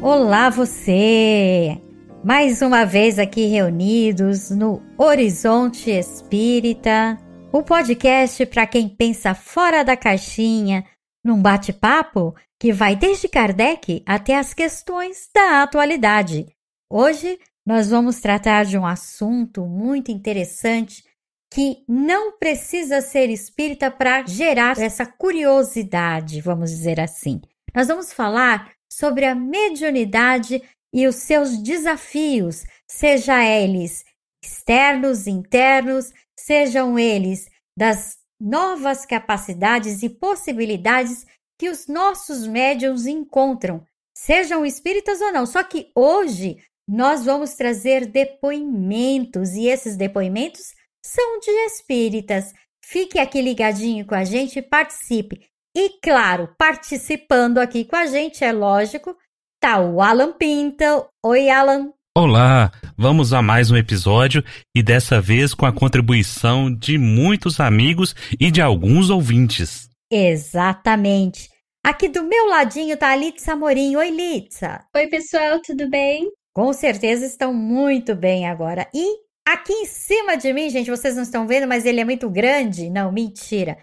Olá você! Mais uma vez aqui reunidos no Horizonte Espírita, o podcast para quem pensa fora da caixinha, num bate-papo que vai desde Kardec até as questões da atualidade. Hoje nós vamos tratar de um assunto muito interessante que não precisa ser espírita para gerar essa curiosidade, vamos dizer assim. Nós vamos falar sobre a mediunidade e os seus desafios, seja eles externos, internos, sejam eles das novas capacidades e possibilidades que os nossos médiuns encontram, sejam espíritas ou não. Só que hoje nós vamos trazer depoimentos e esses depoimentos são de espíritas. Fique aqui ligadinho com a gente e participe. E claro, participando aqui com a gente, é lógico, tá o Alan Pinto. Oi, Alan. Olá, vamos a mais um episódio e dessa vez com a contribuição de muitos amigos e de alguns ouvintes. Exatamente. Aqui do meu ladinho tá a Litza Amorim. Oi, Litza. Oi, pessoal, tudo bem? Com certeza estão muito bem agora. E aqui em cima de mim, gente, vocês não estão vendo, mas ele é muito grande. Não, mentira.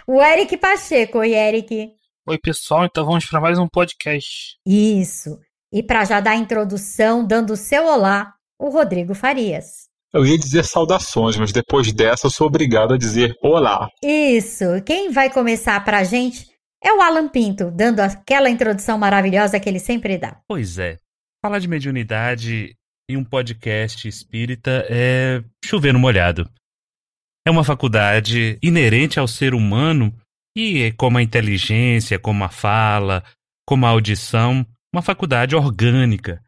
O Eric Pacheco. Oi, Eric. Oi, pessoal, então vamos para mais um podcast. Isso. E para já dar a introdução, dando o seu olá, o Rodrigo Farias. Eu ia dizer saudações, mas depois dessa eu sou obrigado a dizer olá. Isso. Quem vai começar para a gente é o Alan Pinto, dando aquela introdução maravilhosa que ele sempre dá. Pois é. Falar de mediunidade em um podcast espírita é chover no molhado. É uma faculdade inerente ao ser humano e, como a inteligência, como a fala, como a audição, uma faculdade orgânica.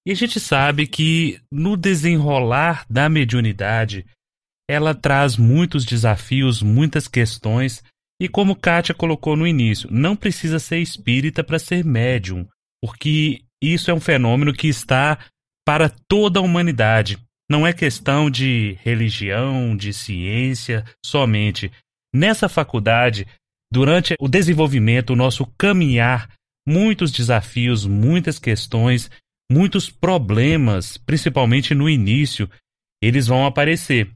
E a gente sabe que no desenrolar da mediunidade, ela traz muitos desafios, muitas questões, e como Kátia colocou no início, não precisa ser espírita para ser médium, porque isso é um fenômeno que está para toda a humanidade. Não é questão de religião, de ciência, somente. Nessa faculdade, durante o desenvolvimento, o nosso caminhar, muitos desafios, muitas questões, muitos problemas, principalmente no início, eles vão aparecer.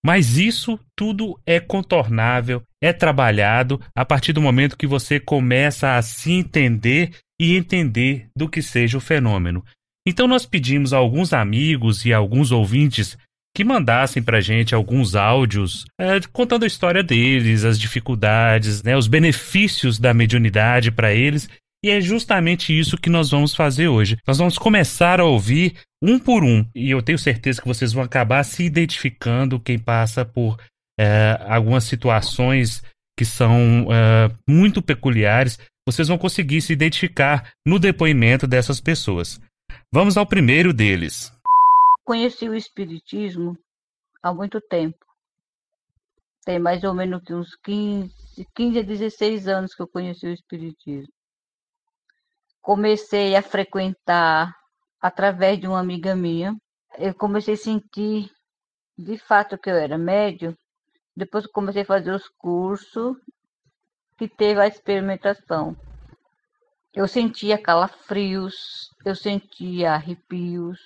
Mas isso tudo é contornável, é trabalhado a partir do momento que você começa a se entender e entender do que seja o fenômeno. Então nós pedimos a alguns amigos e a alguns ouvintes que mandassem pra gente alguns áudios contando a história deles, as dificuldades, os benefícios da mediunidade para eles, e é justamente isso que nós vamos fazer hoje. Nós vamos começar a ouvir um por um, e eu tenho certeza que vocês vão acabar se identificando quem passa por algumas situações que são muito peculiares. Vocês vão conseguir se identificar no depoimento dessas pessoas. Vamos ao primeiro deles. Conheci o Espiritismo há muito tempo. Tem mais ou menos uns 15 a 16 anos que eu conheci o Espiritismo. Comecei a frequentar através de uma amiga minha. Eu comecei a sentir, de fato, que eu era médium. Depois que comecei a fazer os cursos, que teve a experimentação. Eu sentia calafrios, eu sentia arrepios,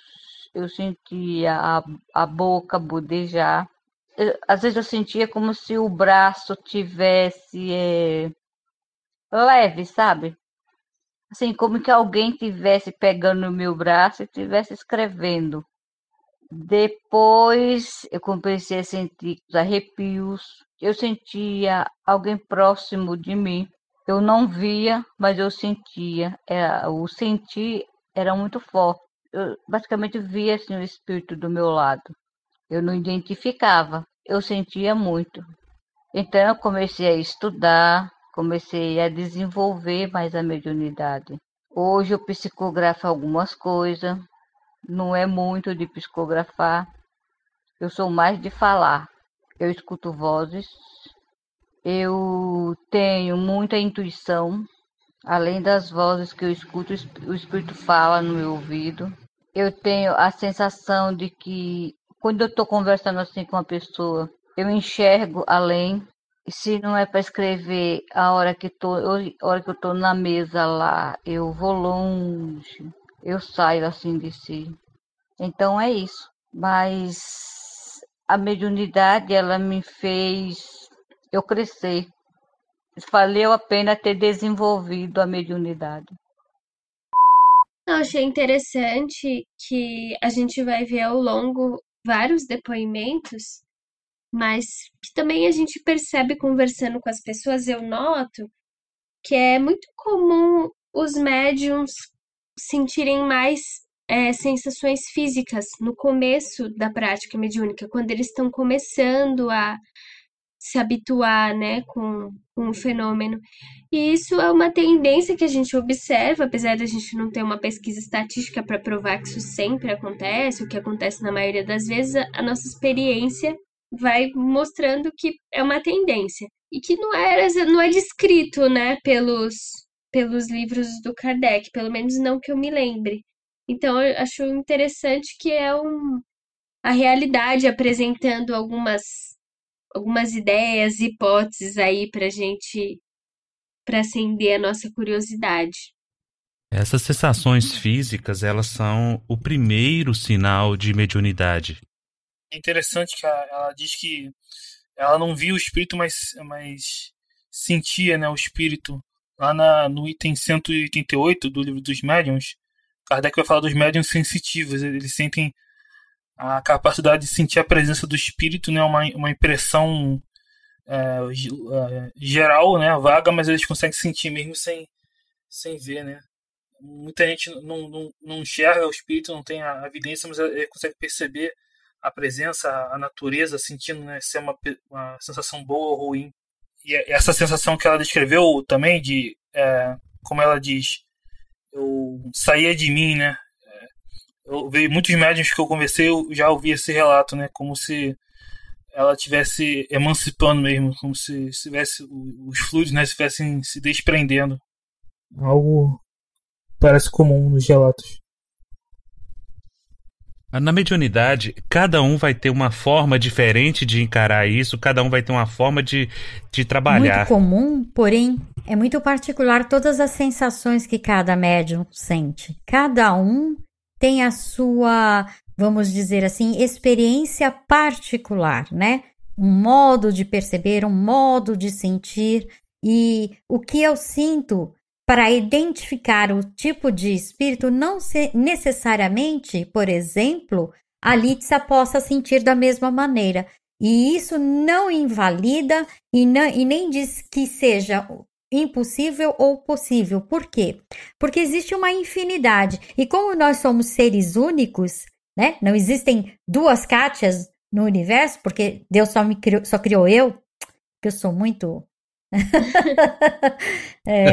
eu sentia a boca budejar. Às vezes eu sentia como se o braço tivesse leve, sabe? Assim, como que alguém tivesse pegando no meu braço e tivesse escrevendo. Depois eu comecei a sentir os arrepios, eu sentia alguém próximo de mim. Eu não via, mas eu sentia. O sentir era muito forte. Eu basicamente via assim, o espírito do meu lado. Eu não identificava, eu sentia muito. Então eu comecei a estudar, comecei a desenvolver mais a mediunidade. Hoje eu psicografo algumas coisas, não é muito de psicografar. Eu sou mais de falar. Eu escuto vozes. Eu tenho muita intuição, além das vozes que eu escuto, o espírito fala no meu ouvido. Eu tenho a sensação de que, quando eu estou conversando assim com uma pessoa, eu enxergo além. Se não é para escrever a hora que eu tô na mesa lá, eu vou longe, eu saio assim de si. Então é isso. Mas a mediunidade, ela me fez eu crescer. Valeu a pena ter desenvolvido a mediunidade. Eu achei interessante que a gente vai ver ao longo vários depoimentos, mas que também a gente percebe conversando com as pessoas, eu noto que é muito comum os médiums sentirem mais sensações físicas no começo da prática mediúnica, quando eles estão começando a se habituar, né, com o fenômeno. E isso é uma tendência que a gente observa, apesar de a gente não ter uma pesquisa estatística para provar que isso sempre acontece, o que acontece na maioria das vezes, a nossa experiência vai mostrando que é uma tendência. E que não é descrito, né, pelos livros do Kardec, pelo menos não que eu me lembre. Então, eu acho interessante que é a realidade apresentando algumas ideias, hipóteses aí para acender a nossa curiosidade. Essas sensações físicas, elas são o primeiro sinal de mediunidade. É interessante que ela diz que ela não via o espírito, mas sentia, né, o espírito. Lá no item 188 do livro dos médiuns, Kardec vai falar dos médiuns sensitivos. Eles sentem a capacidade de sentir a presença do espírito, né, uma impressão geral, né, vaga, mas eles conseguem sentir mesmo sem ver, né. Muita gente não enxerga o espírito, não tem a evidência, mas ele consegue perceber a presença, a natureza, sentindo, né, se é uma sensação boa ou ruim. E essa sensação que ela descreveu também, como ela diz, eu saía de mim, né? Eu vi muitos médiuns que eu conversei, eu já ouvi esse relato, né? Como se ela estivesse emancipando mesmo, como se tivesse os fluidos, né, estivessem se desprendendo. Algo parece comum nos relatos. Na mediunidade, cada um vai ter uma forma diferente de encarar isso, cada um vai ter uma forma de trabalhar. Muito comum, porém, é muito particular todas as sensações que cada médium sente. Cada um tem a sua, vamos dizer assim, experiência particular, né? Um modo de perceber, um modo de sentir. E o que eu sinto para identificar o tipo de espírito, não necessariamente, por exemplo, a Lídia possa sentir da mesma maneira. E isso não invalida e nem diz que seja impossível ou possível. Por quê? Porque existe uma infinidade. E como nós somos seres únicos, né? Não existem duas Kátias no universo, porque Deus só criou eu, que eu sou muito...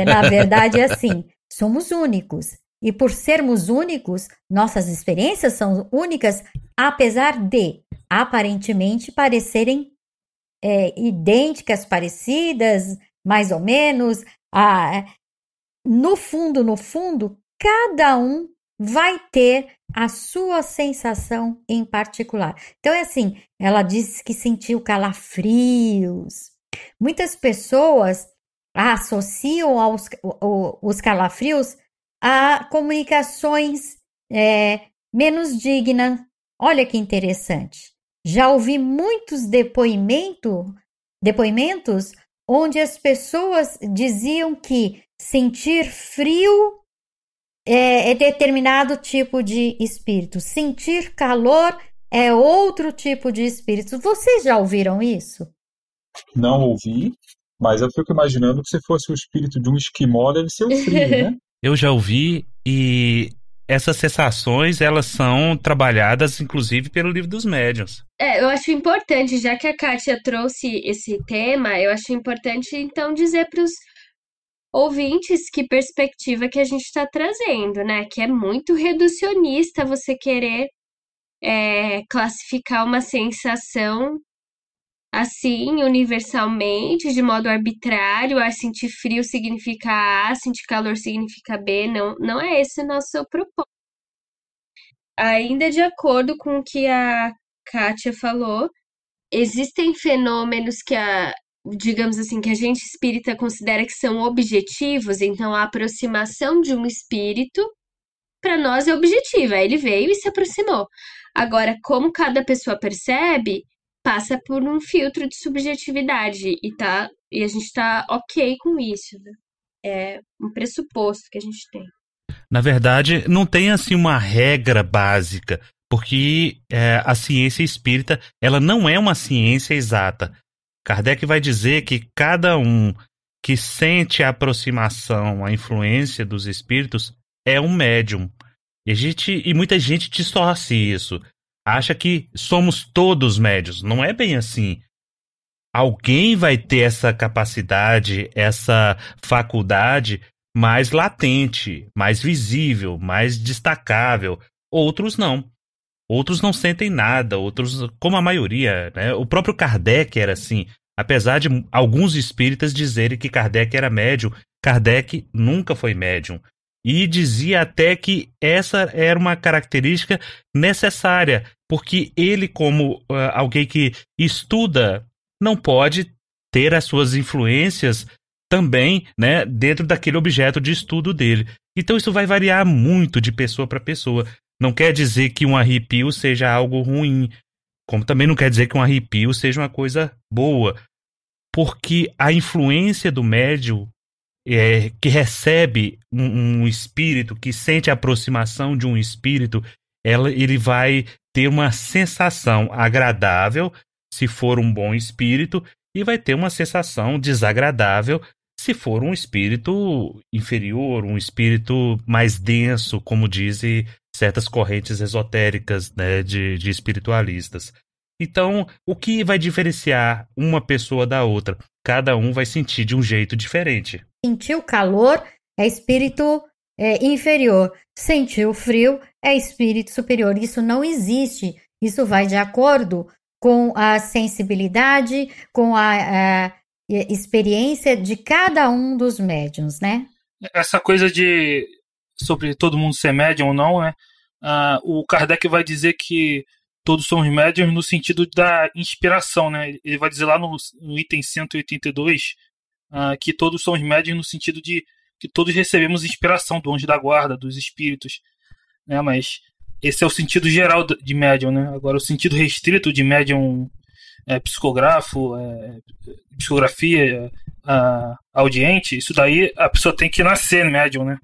na verdade é assim, somos únicos. E por sermos únicos, nossas experiências são únicas, apesar de aparentemente parecerem idênticas, parecidas, mais ou menos. No fundo, cada um vai ter a sua sensação em particular. Então é assim, ela disse que sentiu calafrios. Muitas pessoas associam os calafrios a comunicações menos dignas. Olha que interessante. Já ouvi muitos depoimentos onde as pessoas diziam que sentir frio é determinado tipo de espírito. Sentir calor é outro tipo de espírito. Vocês já ouviram isso? Não ouvi, mas eu fico imaginando que se fosse o espírito de um esquimó, deve ser o frio, né? Eu já ouvi, e essas sensações, elas são trabalhadas, inclusive, pelo livro dos médiuns. Eu acho importante, já que a Kátia trouxe esse tema, eu acho importante, então, dizer para os ouvintes que perspectiva que a gente está trazendo, né? Que é muito reducionista você querer classificar uma sensação assim, universalmente, de modo arbitrário. Sentir frio significa A, sentir calor significa B. Não é esse o nosso propósito. Ainda de acordo com o que a Kátia falou, existem fenômenos que digamos assim, que a gente espírita considera que são objetivos, então a aproximação de um espírito, para nós é objetiva. Ele veio e se aproximou. Agora, como cada pessoa percebe, passa por um filtro de subjetividade e a gente tá ok com isso, né? É um pressuposto que a gente tem. Na verdade, não tem assim uma regra básica, porque a ciência espírita, ela não é uma ciência exata. Kardec vai dizer que cada um que sente a aproximação, a influência dos espíritos é um médium. E muita gente distorce isso. Acha que somos todos médios. Não é bem assim. Alguém vai ter essa capacidade, essa faculdade mais latente, mais visível, mais destacável. Outros não. Outros não sentem nada, outros, como a maioria, né? O próprio Kardec era assim. Apesar de alguns espíritas dizerem que Kardec era médium, Kardec nunca foi médium. E dizia até que essa era uma característica necessária, porque ele, como alguém que estuda, não pode ter as suas influências também, né, dentro daquele objeto de estudo dele. Então isso vai variar muito de pessoa para pessoa. Não quer dizer que um arrepio seja algo ruim, como também não quer dizer que um arrepio seja uma coisa boa, porque a influência do médium que recebe um espírito, que sente a aproximação de um espírito, ele vai ter uma sensação agradável se for um bom espírito e vai ter uma sensação desagradável se for um espírito inferior, um espírito mais denso, como dizem certas correntes esotéricas, né, de espiritualistas. Então, o que vai diferenciar uma pessoa da outra? Cada um vai sentir de um jeito diferente. Sentir o calor é espírito inferior. Sentir o frio é espírito superior. Isso não existe. Isso vai de acordo com a sensibilidade, com a experiência de cada um dos médiuns, né? Essa coisa sobre todo mundo ser médium ou não, né? O Kardec vai dizer que todos somos médiums no sentido da inspiração, né? Ele vai dizer lá no item 182 que todos somos médiums no sentido de que todos recebemos inspiração do anjo da guarda, dos espíritos, né? Mas esse é o sentido geral de médium, né? Agora, o sentido restrito de médium psicografo, psicografia, audiente, isso daí a pessoa tem que nascer médium, né?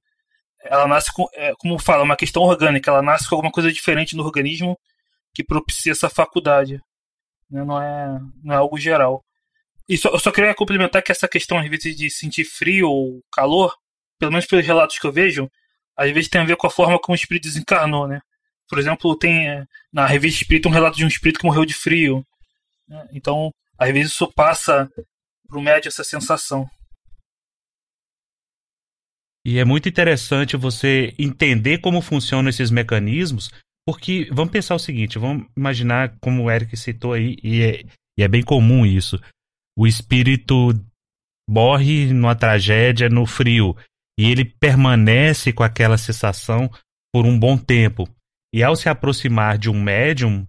Ela nasce com, como fala, uma questão orgânica, ela nasce com alguma coisa diferente no organismo que propicia essa faculdade, né? Não é algo geral. Eu só queria complementar que essa questão, às vezes, de sentir frio ou calor, pelo menos pelos relatos que eu vejo, às vezes tem a ver com a forma como o espírito desencarnou, né? Por exemplo, tem na revista Espírita um relato de um espírito que morreu de frio, né? Então, às vezes isso passa para o médium essa sensação. E é muito interessante você entender como funcionam esses mecanismos, porque vamos pensar o seguinte, vamos imaginar como o Eric citou aí, e é bem comum isso. O espírito morre numa tragédia no frio e ele permanece com aquela sensação por um bom tempo. E ao se aproximar de um médium,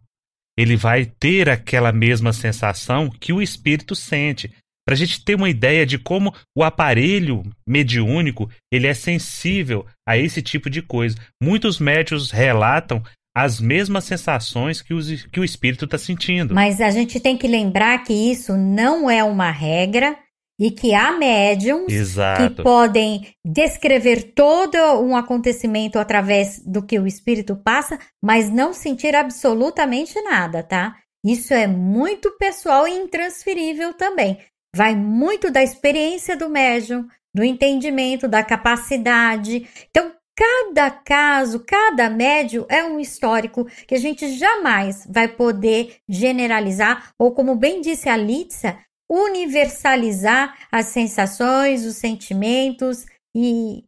ele vai ter aquela mesma sensação que o espírito sente. Para a gente ter uma ideia de como o aparelho mediúnico ele é sensível a esse tipo de coisa. Muitos médiuns relatam as mesmas sensações que o espírito está sentindo. Mas a gente tem que lembrar que isso não é uma regra e que há médiums Exato. que podem descrever todo um acontecimento através do que o espírito passa, mas não sentir absolutamente nada, tá? Isso é muito pessoal e intransferível também. Vai muito da experiência do médium, do entendimento, da capacidade. Então, cada caso, cada médium é um histórico que a gente jamais vai poder generalizar ou, como bem disse a Lídia, universalizar as sensações, os sentimentos e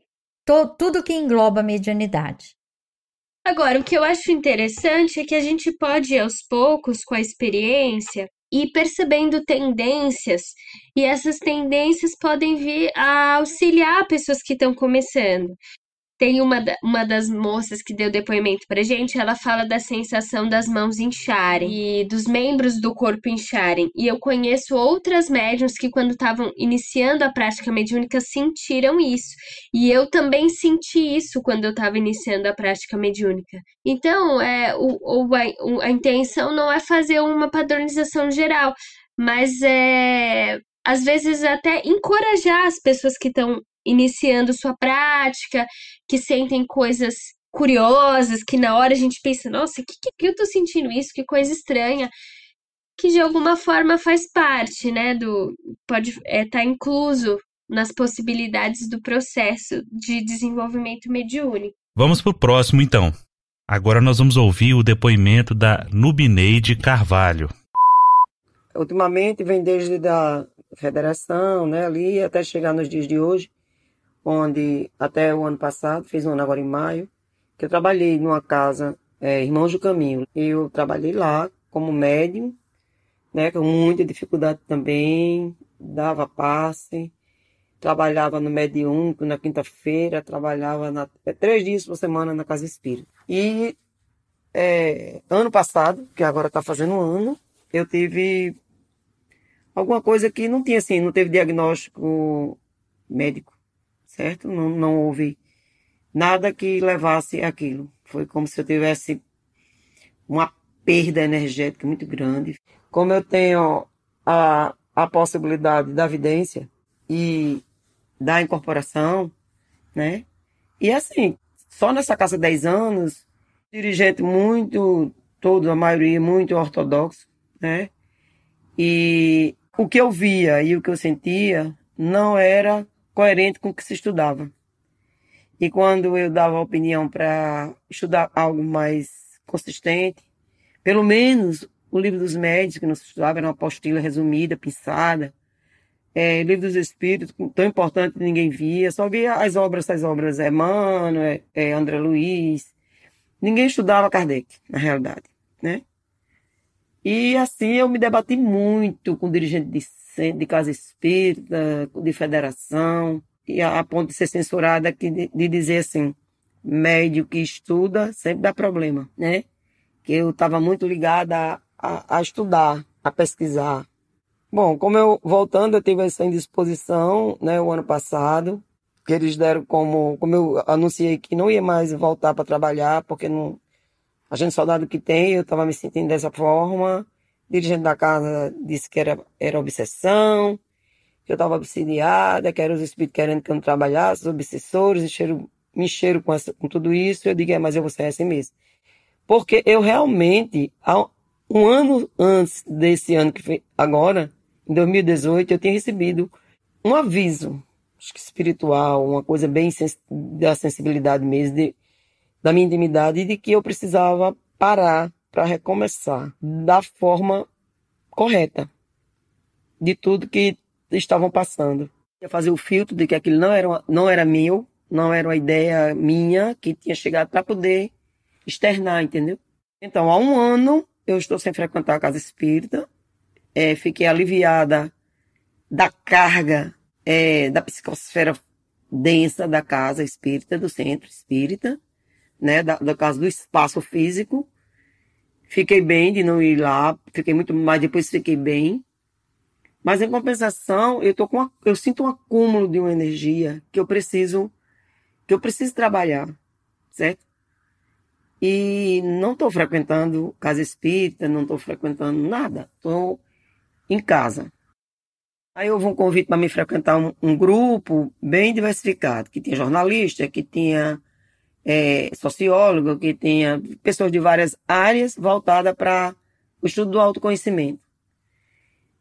tudo que engloba a mediunidade. Agora, o que eu acho interessante é que a gente pode, aos poucos, com a experiência, ir percebendo tendências, e essas tendências podem vir a auxiliar pessoas que estão começando. Tem uma das moças que deu depoimento pra gente, ela fala da sensação das mãos incharem e dos membros do corpo incharem. E eu conheço outras médiuns que, quando estavam iniciando a prática mediúnica, sentiram isso. E eu também senti isso quando eu estava iniciando a prática mediúnica. Então, a intenção não é fazer uma padronização geral, mas às vezes até encorajar as pessoas que estão iniciando sua prática, que sentem coisas curiosas, que na hora a gente pensa, nossa, que eu tô sentindo isso? Que coisa estranha. Que de alguma forma faz parte, né? Pode estar incluso nas possibilidades do processo de desenvolvimento mediúnico. Vamos pro próximo, então. Agora nós vamos ouvir o depoimento da Nubineide Carvalho. Ultimamente vem desde da federação, né, ali, até chegar nos dias de hoje, onde até o ano passado, fiz um ano agora em maio, que eu trabalhei numa casa, Irmãos do Caminho. Eu trabalhei lá como médium, né, com muita dificuldade também, dava passe, trabalhava no mediúnico na quinta-feira, trabalhava 3 dias por semana na casa espírita. E ano passado, que agora está fazendo um ano, eu tive alguma coisa que não tinha, assim, não teve diagnóstico médico, certo? Não houve nada que levasse aquilo. Foi como se eu tivesse uma perda energética muito grande. Como eu tenho a possibilidade da vidência e da incorporação, né? E assim, só nessa casa 10 anos, dirigente muito, a maioria muito ortodoxo, né? E o que eu via e o que eu sentia não era coerente com o que se estudava. E quando eu dava opinião para estudar algo mais consistente, pelo menos o Livro dos Médiuns, que não se estudava, era uma apostila resumida, pensada, Livro dos Espíritos, tão importante que ninguém via, só via essas obras, Emmanuel, André Luiz. Ninguém estudava Kardec, na realidade, né? E assim eu me debati muito com dirigente de centro, de casa espírita, de federação, e a ponto de ser censurada, de dizer assim, médio que estuda sempre dá problema, né? Que eu estava muito ligada a estudar, a pesquisar. Bom, voltando, eu tive essa indisposição, né, o ano passado, que eles deram como eu anunciei que não ia mais voltar para trabalhar, porque não, a gente só dá do que tem, eu estava me sentindo dessa forma. O dirigente da casa disse que era obsessão, que eu estava obsidiada, que eram os espíritos querendo que eu não trabalhasse, os obsessores, me encheram com tudo isso. Eu digo, mas eu vou ser assim mesmo. Porque eu realmente, um ano antes desse ano que foi agora, em 2018, eu tinha recebido um aviso, acho que espiritual, uma coisa bem da sensibilidade mesmo, da minha intimidade, de que eu precisava parar para recomeçar da forma correta de tudo que estavam passando. Eu ia fazer o filtro de que aquilo não era meu, não era uma ideia minha, que tinha chegado para poder externar, entendeu? Então, há um ano, eu estou sem frequentar a casa espírita, fiquei aliviada da carga da psicosfera densa da casa espírita, do centro espírita, né, do caso do espaço físico. Fiquei bem de não ir lá, fiquei muito mais, depois fiquei bem. Mas em compensação, eu sinto um acúmulo de uma energia que eu preciso trabalhar, certo? E não estou frequentando casa espírita, não estou frequentando nada, estou em casa. Aí houve um convite para me frequentar um grupo bem diversificado, que tinha jornalista, que tinha sociólogo, que tinha pessoas de várias áreas voltadas para o estudo do autoconhecimento.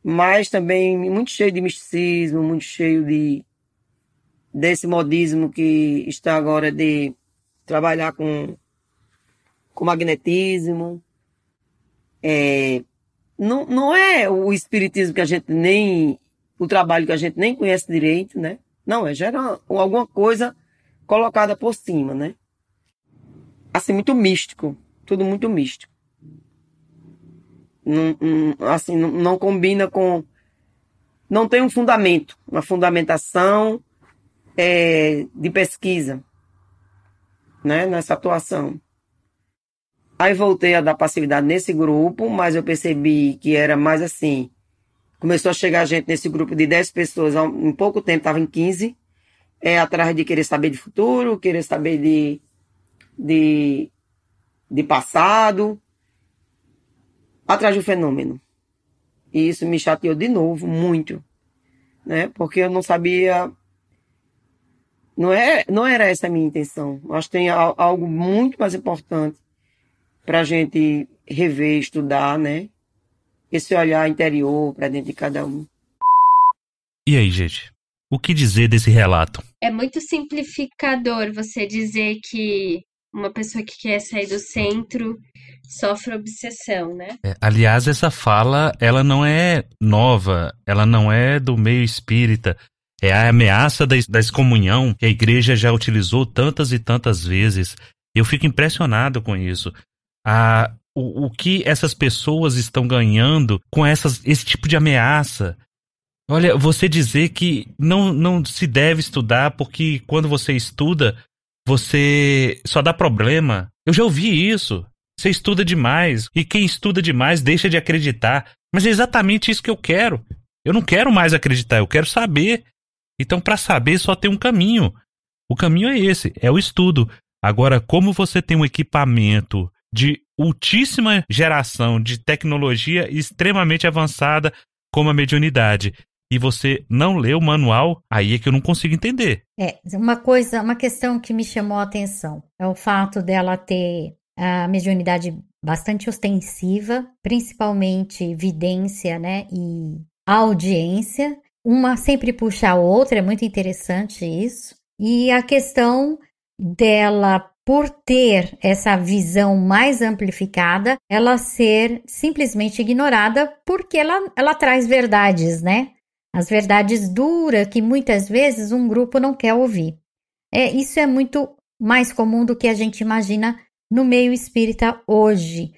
Mas também muito cheio de misticismo, muito cheio desse modismo que está agora de trabalhar com magnetismo. Não é o espiritismo que a gente o trabalho que a gente nem conhece direito, né? Não, gera alguma coisa colocada por cima, né? Assim, muito místico, tudo muito místico. Assim, não combina com... Não tem um fundamento, uma fundamentação de pesquisa. né, nessa atuação. Aí voltei a dar passividade nesse grupo, mas eu percebi que era mais assim. Começou a chegar gente nesse grupo de 10 pessoas, em pouco tempo estava em 15, atrás de querer saber de futuro, querer saber de passado, atrás do fenômeno. E isso me chateou de novo, muito, né? Porque eu não sabia, não era essa a minha intenção. Acho que tem algo muito mais importante para a gente rever, estudar, né? Esse olhar interior para dentro de cada um. E aí, gente? O que dizer desse relato? É muito simplificador você dizer que uma pessoa que quer sair do centro sofre obsessão, né? Aliás, essa fala, ela não é nova, ela não é do meio espírita. É a ameaça da excomunhão que a igreja já utilizou tantas e tantas vezes. Eu fico impressionado com isso. O que essas pessoas estão ganhando com esse tipo de ameaça. Olha, você dizer que não se deve estudar porque quando você estuda, você só dá problema. Eu já ouvi isso. Você estuda demais e quem estuda demais deixa de acreditar. Mas é exatamente isso que eu quero. Eu não quero mais acreditar, eu quero saber. Então, para saber, só tem um caminho. O caminho é esse, é o estudo. Agora, como você tem um equipamento de altíssima geração, de tecnologia extremamente avançada, como a mediunidade, e você não lê o manual, aí é que eu não consigo entender. Uma questão que me chamou a atenção é o fato dela ter a mediunidade bastante ostensiva, principalmente vidência, né, e audiência. Uma sempre puxa a outra, é muito interessante isso. E a questão dela, por ter essa visão mais amplificada, ela ser simplesmente ignorada porque ela traz verdades, né? As verdades duras que muitas vezes um grupo não quer ouvir. Isso é muito mais comum do que a gente imagina no meio espírita hoje,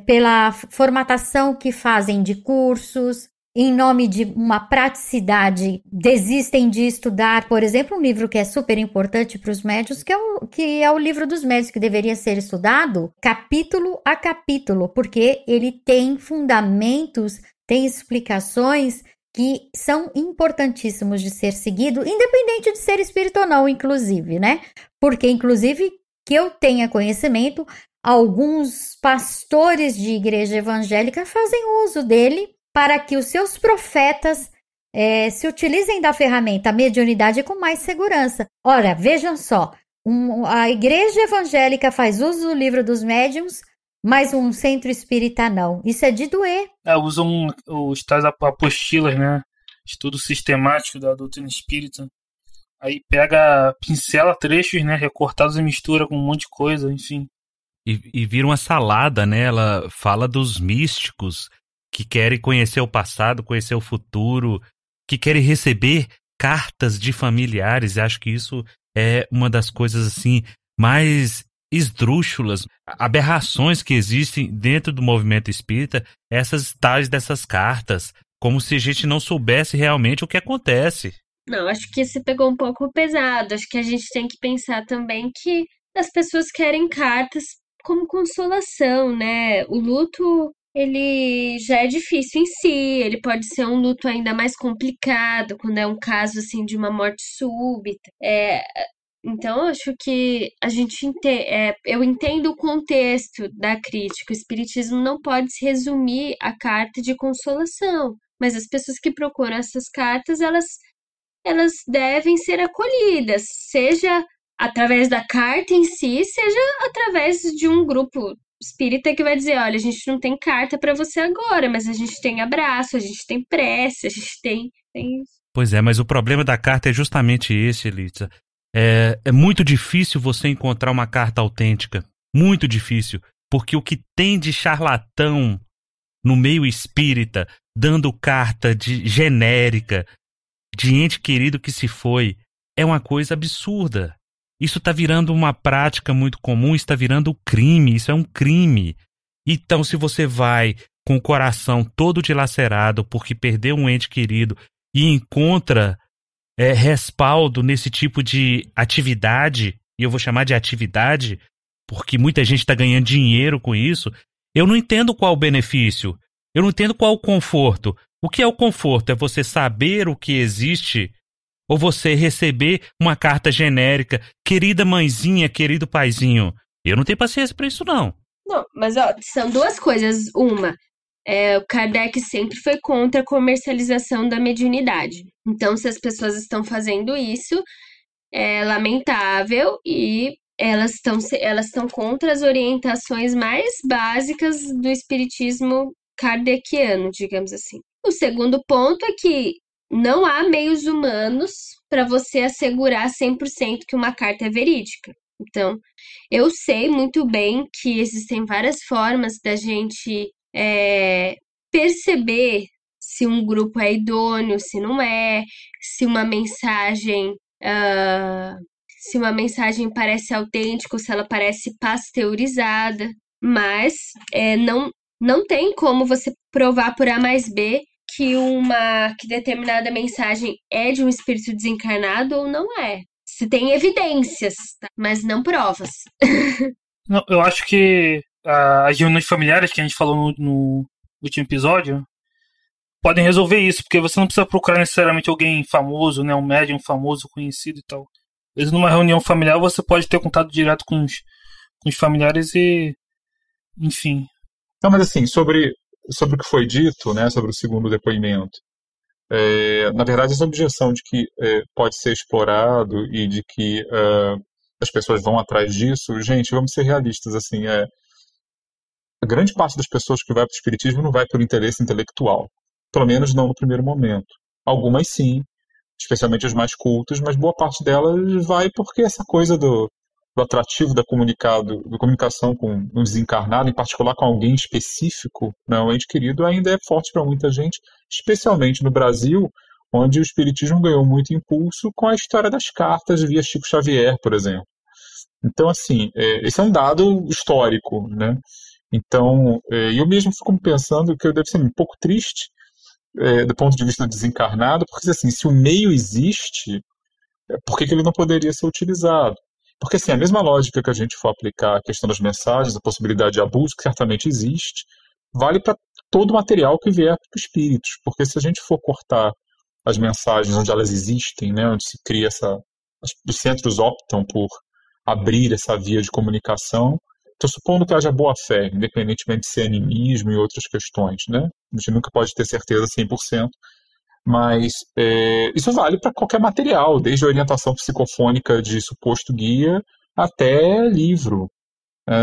pela formatação que fazem de cursos, em nome de uma praticidade, desistem de estudar, por exemplo, um livro que é super importante para os médiuns, que é o livro dos médiuns, que deveria ser estudado capítulo a capítulo, porque ele tem fundamentos, tem explicações que são importantíssimos de ser seguido, independente de ser espírita ou não, inclusive, né? Porque, inclusive, que eu tenha conhecimento, alguns pastores de igreja evangélica fazem uso dele para que os seus profetas se utilizem da ferramenta mediunidade com mais segurança. Ora, vejam só, a igreja evangélica faz uso do livro dos médiuns, mas um centro espírita não. Isso é de doer. Usam os tais apostilas, né? Estudo sistemático da doutrina espírita. Aí pincela trechos, né? Recortados e mistura com um monte de coisa, enfim. E vira uma salada, né? Ela fala dos místicos que querem conhecer o passado, conhecer o futuro, que querem receber cartas de familiares. Acho que isso é uma das coisas assim mais esdrúxulas, aberrações que existem dentro do movimento espírita, essas tais dessas cartas, como se a gente não soubesse realmente o que acontece. Não, acho que você pegou um pouco pesado. Acho que a gente tem que pensar também que as pessoas querem cartas como consolação, né? O luto, ele já é difícil em si, ele pode ser um luto ainda mais complicado, quando é um caso, assim, de uma morte súbita. Então, eu acho que eu entendo o contexto da crítica. O espiritismo não pode se resumir à carta de consolação, mas as pessoas que procuram essas cartas, elas devem ser acolhidas, seja através da carta em si, seja através de um grupo espírita que vai dizer, olha, a gente não tem carta para você agora, mas a gente tem abraço, a gente tem prece, a gente tem isso. Pois é, mas o problema da carta é justamente esse, Elisa. É muito difícil você encontrar uma carta autêntica. Muito difícil. Porque o que tem de charlatão no meio espírita, dando carta genérica, de ente querido que se foi, é uma coisa absurda. Isso está virando uma prática muito comum, está virando crime, isso é um crime. Então, se você vai com o coração todo dilacerado porque perdeu um ente querido e encontra respaldo nesse tipo de atividade, e eu vou chamar de atividade, porque muita gente está ganhando dinheiro com isso, eu não entendo qual o benefício, eu não entendo qual o conforto. O que é o conforto? É você saber o que existe ou você receber uma carta genérica, querida mãezinha, querido paizinho? Eu não tenho paciência para isso, não. Não, mas ó, são duas coisas. Uma, o Kardec sempre foi contra a comercialização da mediunidade. Então, se as pessoas estão fazendo isso, é lamentável e elas estão contra as orientações mais básicas do espiritismo kardeciano, digamos assim. O segundo ponto é que não há meios humanos para você assegurar 100% que uma carta é verídica. Então, eu sei muito bem que existem várias formas da gente perceber se um grupo é idôneo, se não é, se uma mensagem parece autêntica, se ela parece pasteurizada, mas não tem como você provar por A mais B que determinada mensagem é de um espírito desencarnado ou não é. Se tem evidências, tá? Mas não provas. Não, eu acho que as reuniões familiares que a gente falou no último episódio podem resolver isso, porque você não precisa procurar necessariamente alguém famoso, né, um médium famoso, conhecido e tal. Às vezes, numa reunião familiar, você pode ter contato direto com os familiares e... enfim. Não, mas assim, sobre o que foi dito, né, sobre o segundo depoimento, na verdade, essa objeção de que pode ser explorado e de que as pessoas vão atrás disso, gente, vamos ser realistas, assim, a grande parte das pessoas que vai para o espiritismo não vai por interesse intelectual, pelo menos não no primeiro momento. Algumas sim, especialmente as mais cultas, mas boa parte delas vai porque essa coisa do atrativo da comunicação com um desencarnado, em particular com alguém específico, né, um ente querido, ainda é forte para muita gente, especialmente no Brasil, onde o espiritismo ganhou muito impulso com a história das cartas via Chico Xavier, por exemplo. Então, assim, esse é um dado histórico, né? Então, eu mesmo fico pensando que eu devo ser um pouco triste do ponto de vista do desencarnado, porque, assim, se o meio existe, por que ele não poderia ser utilizado? Porque, assim, a mesma lógica que a gente for aplicar à questão das mensagens, a possibilidade de abuso, que certamente existe, vale para todo o material que vier para os espíritos. Porque se a gente for cortar as mensagens onde elas existem, né, onde se cria os centros optam por abrir essa via de comunicação, estou supondo que haja boa-fé, independentemente de ser animismo e outras questões, né? A gente nunca pode ter certeza 100%. Mas isso vale para qualquer material, desde a orientação psicofônica de suposto guia até livro.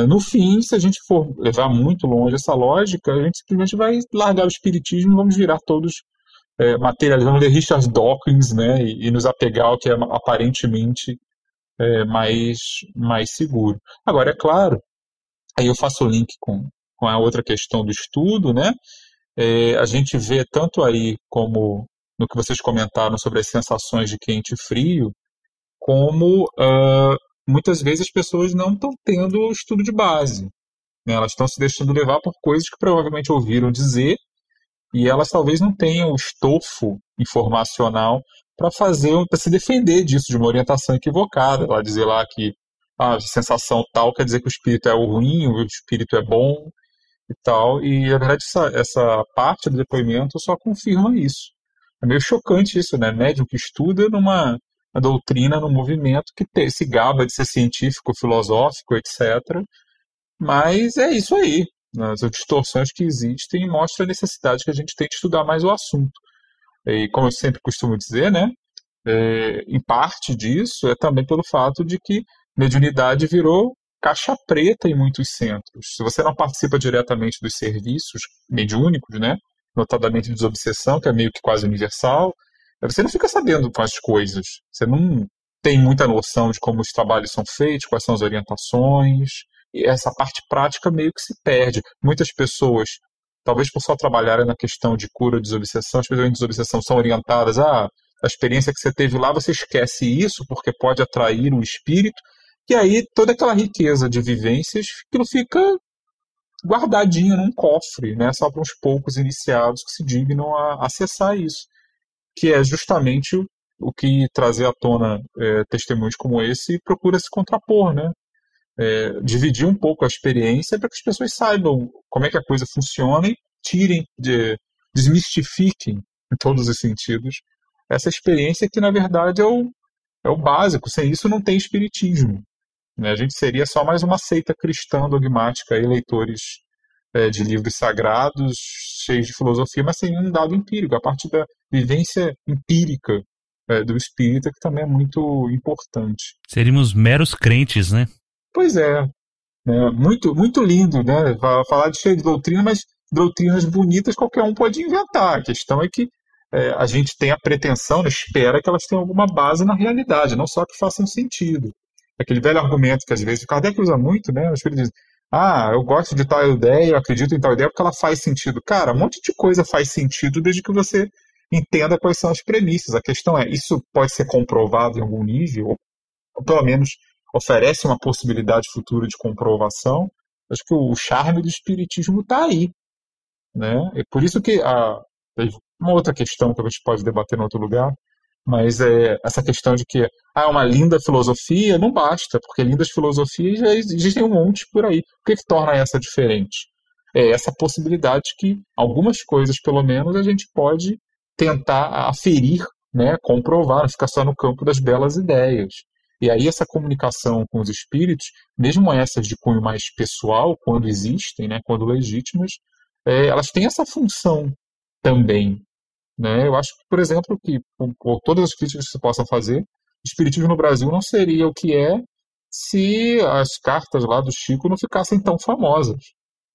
No fim, se a gente for levar muito longe essa lógica, a gente simplesmente vai largar o espiritismo e vamos virar todos materialistas, vamos ler Richard Dawkins, né, e nos apegar ao que é aparentemente mais seguro. Agora, é claro, aí eu faço o link com a outra questão do estudo, né? A gente vê tanto aí como no que vocês comentaram sobre as sensações de quente e frio, como muitas vezes as pessoas não estão tendo o estudo de base, né? Elas estão se deixando levar por coisas que provavelmente ouviram dizer e elas talvez não tenham o estofo informacional para se defender disso, de uma orientação equivocada, ela dizer lá que a sensação tal quer dizer que o espírito é ruim, o espírito é bom e tal, e na verdade essa parte do depoimento só confirma isso. É meio chocante isso, né? Médium que estuda numa doutrina, num movimento que se gaba de ser científico, filosófico, etc. Mas é isso aí. As distorções que existem mostram a necessidade que a gente tem de estudar mais o assunto. E como eu sempre costumo dizer, né? Em parte disso é também pelo fato de que mediunidade virou caixa preta em muitos centros. Se você não participa diretamente dos serviços mediúnicos, né, notadamente de desobsessão, que é meio que quase universal, você não fica sabendo com as coisas. Você não tem muita noção de como os trabalhos são feitos, quais são as orientações, e essa parte prática meio que se perde. Muitas pessoas, talvez por só trabalharem na questão de cura, desobsessão, as pessoas em desobsessão são orientadas a experiência que você teve lá, você esquece isso, porque pode atrair o espírito. E aí toda aquela riqueza de vivências, aquilo fica guardadinho num cofre, né? Só para uns poucos iniciados que se dignam a acessar isso, que é justamente o que trazer à tona testemunhos como esse procura se contrapor, né? Dividir um pouco a experiência para que as pessoas saibam como é que a coisa funciona e desmistifiquem em todos os sentidos essa experiência que, na verdade, é o básico. Sem isso não tem espiritismo, né? A gente seria só mais uma seita cristã dogmática, aí, leitores de livros sagrados, cheios de filosofia, mas sem um dado empírico, a partir da vivência empírica do espírita, que também é muito importante. Seríamos meros crentes, né? Pois é, né? Muito, muito lindo, né? Falar de cheio de doutrina, mas doutrinas bonitas qualquer um pode inventar. A questão é que a gente tem a pretensão, né, espera que elas tenham alguma base na realidade, não só que façam sentido. Aquele velho argumento que às vezes o Kardec usa muito, né? Os filhos dizem, eu gosto de tal ideia, eu acredito em tal ideia porque ela faz sentido. Cara, um monte de coisa faz sentido desde que você entenda quais são as premissas. A questão é, isso pode ser comprovado em algum nível, ou pelo menos oferece uma possibilidade futura de comprovação. Acho que o charme do espiritismo está aí, né? É por isso que uma outra questão que a gente pode debater em outro lugar, mas essa questão de que uma linda filosofia não basta, porque lindas filosofias já existem um monte por aí. O que torna essa diferente? É essa possibilidade que algumas coisas, pelo menos, a gente pode tentar aferir, né, comprovar, não ficar só no campo das belas ideias. E aí essa comunicação com os espíritos, mesmo essas de cunho mais pessoal, quando existem, né, quando legítimas, elas têm essa função também, né? Eu acho que, por exemplo, que por todas as críticas que se possam fazer, o espiritismo no Brasil não seria o que é se as cartas lá do Chico não ficassem tão famosas,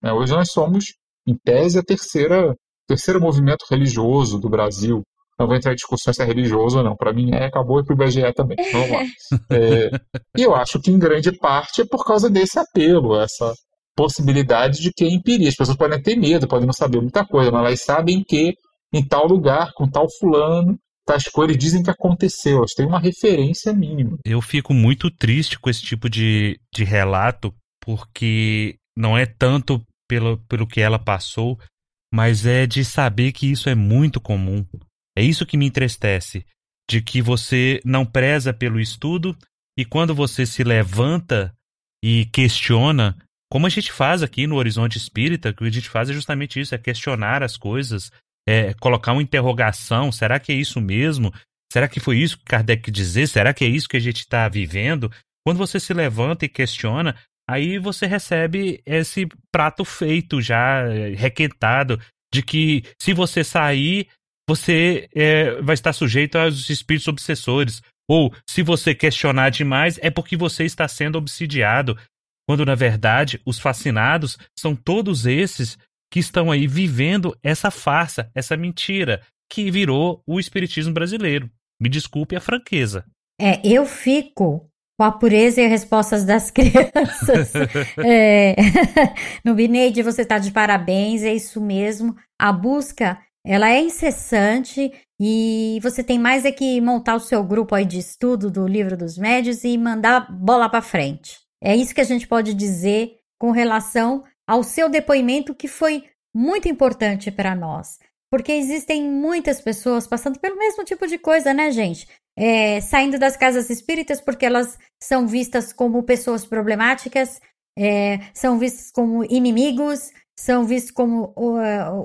né? Hoje nós somos, em tese, o terceiro movimento religioso do Brasil. Não vou entrar em discussão se é religioso ou não. Para mim acabou e para o IBGE também. Vamos lá. E eu acho que, em grande parte, é por causa desse apelo, essa possibilidade de que é empiria. As pessoas podem ter medo, podem não saber muita coisa, mas elas sabem que em tal lugar, com tal fulano, tais coisas, dizem que aconteceu. Elas têm uma referência mínima. Eu fico muito triste com esse tipo de relato, porque não é tanto pelo que ela passou, mas é de saber que isso é muito comum. É isso que me entristece, de que você não preza pelo estudo e quando você se levanta e questiona, como a gente faz aqui no Horizonte Espírita, o que a gente faz é justamente isso, é questionar as coisas, colocar uma interrogação, será que é isso mesmo? Será que foi isso que Kardec quis dizer? Será que é isso que a gente está vivendo? Quando você se levanta e questiona, aí você recebe esse prato feito já, requentado, de que se você sair, você vai estar sujeito aos espíritos obsessores. Ou, se você questionar demais, é porque você está sendo obsidiado. Quando, na verdade, os fascinados são todos esses que estão aí vivendo essa farsa, essa mentira, que virou o espiritismo brasileiro. Me desculpe a franqueza. Eu fico com a pureza e as respostas das crianças. No Bineide, você está de parabéns, é isso mesmo. A busca, ela é incessante e você tem mais que montar o seu grupo aí de estudo do Livro dos Médiuns e mandar bola para frente. É isso que a gente pode dizer com relação ao seu depoimento, que foi muito importante para nós. Porque existem muitas pessoas passando pelo mesmo tipo de coisa, né, gente? Saindo das casas espíritas porque elas são vistas como pessoas problemáticas, são vistas como inimigos, são vistos como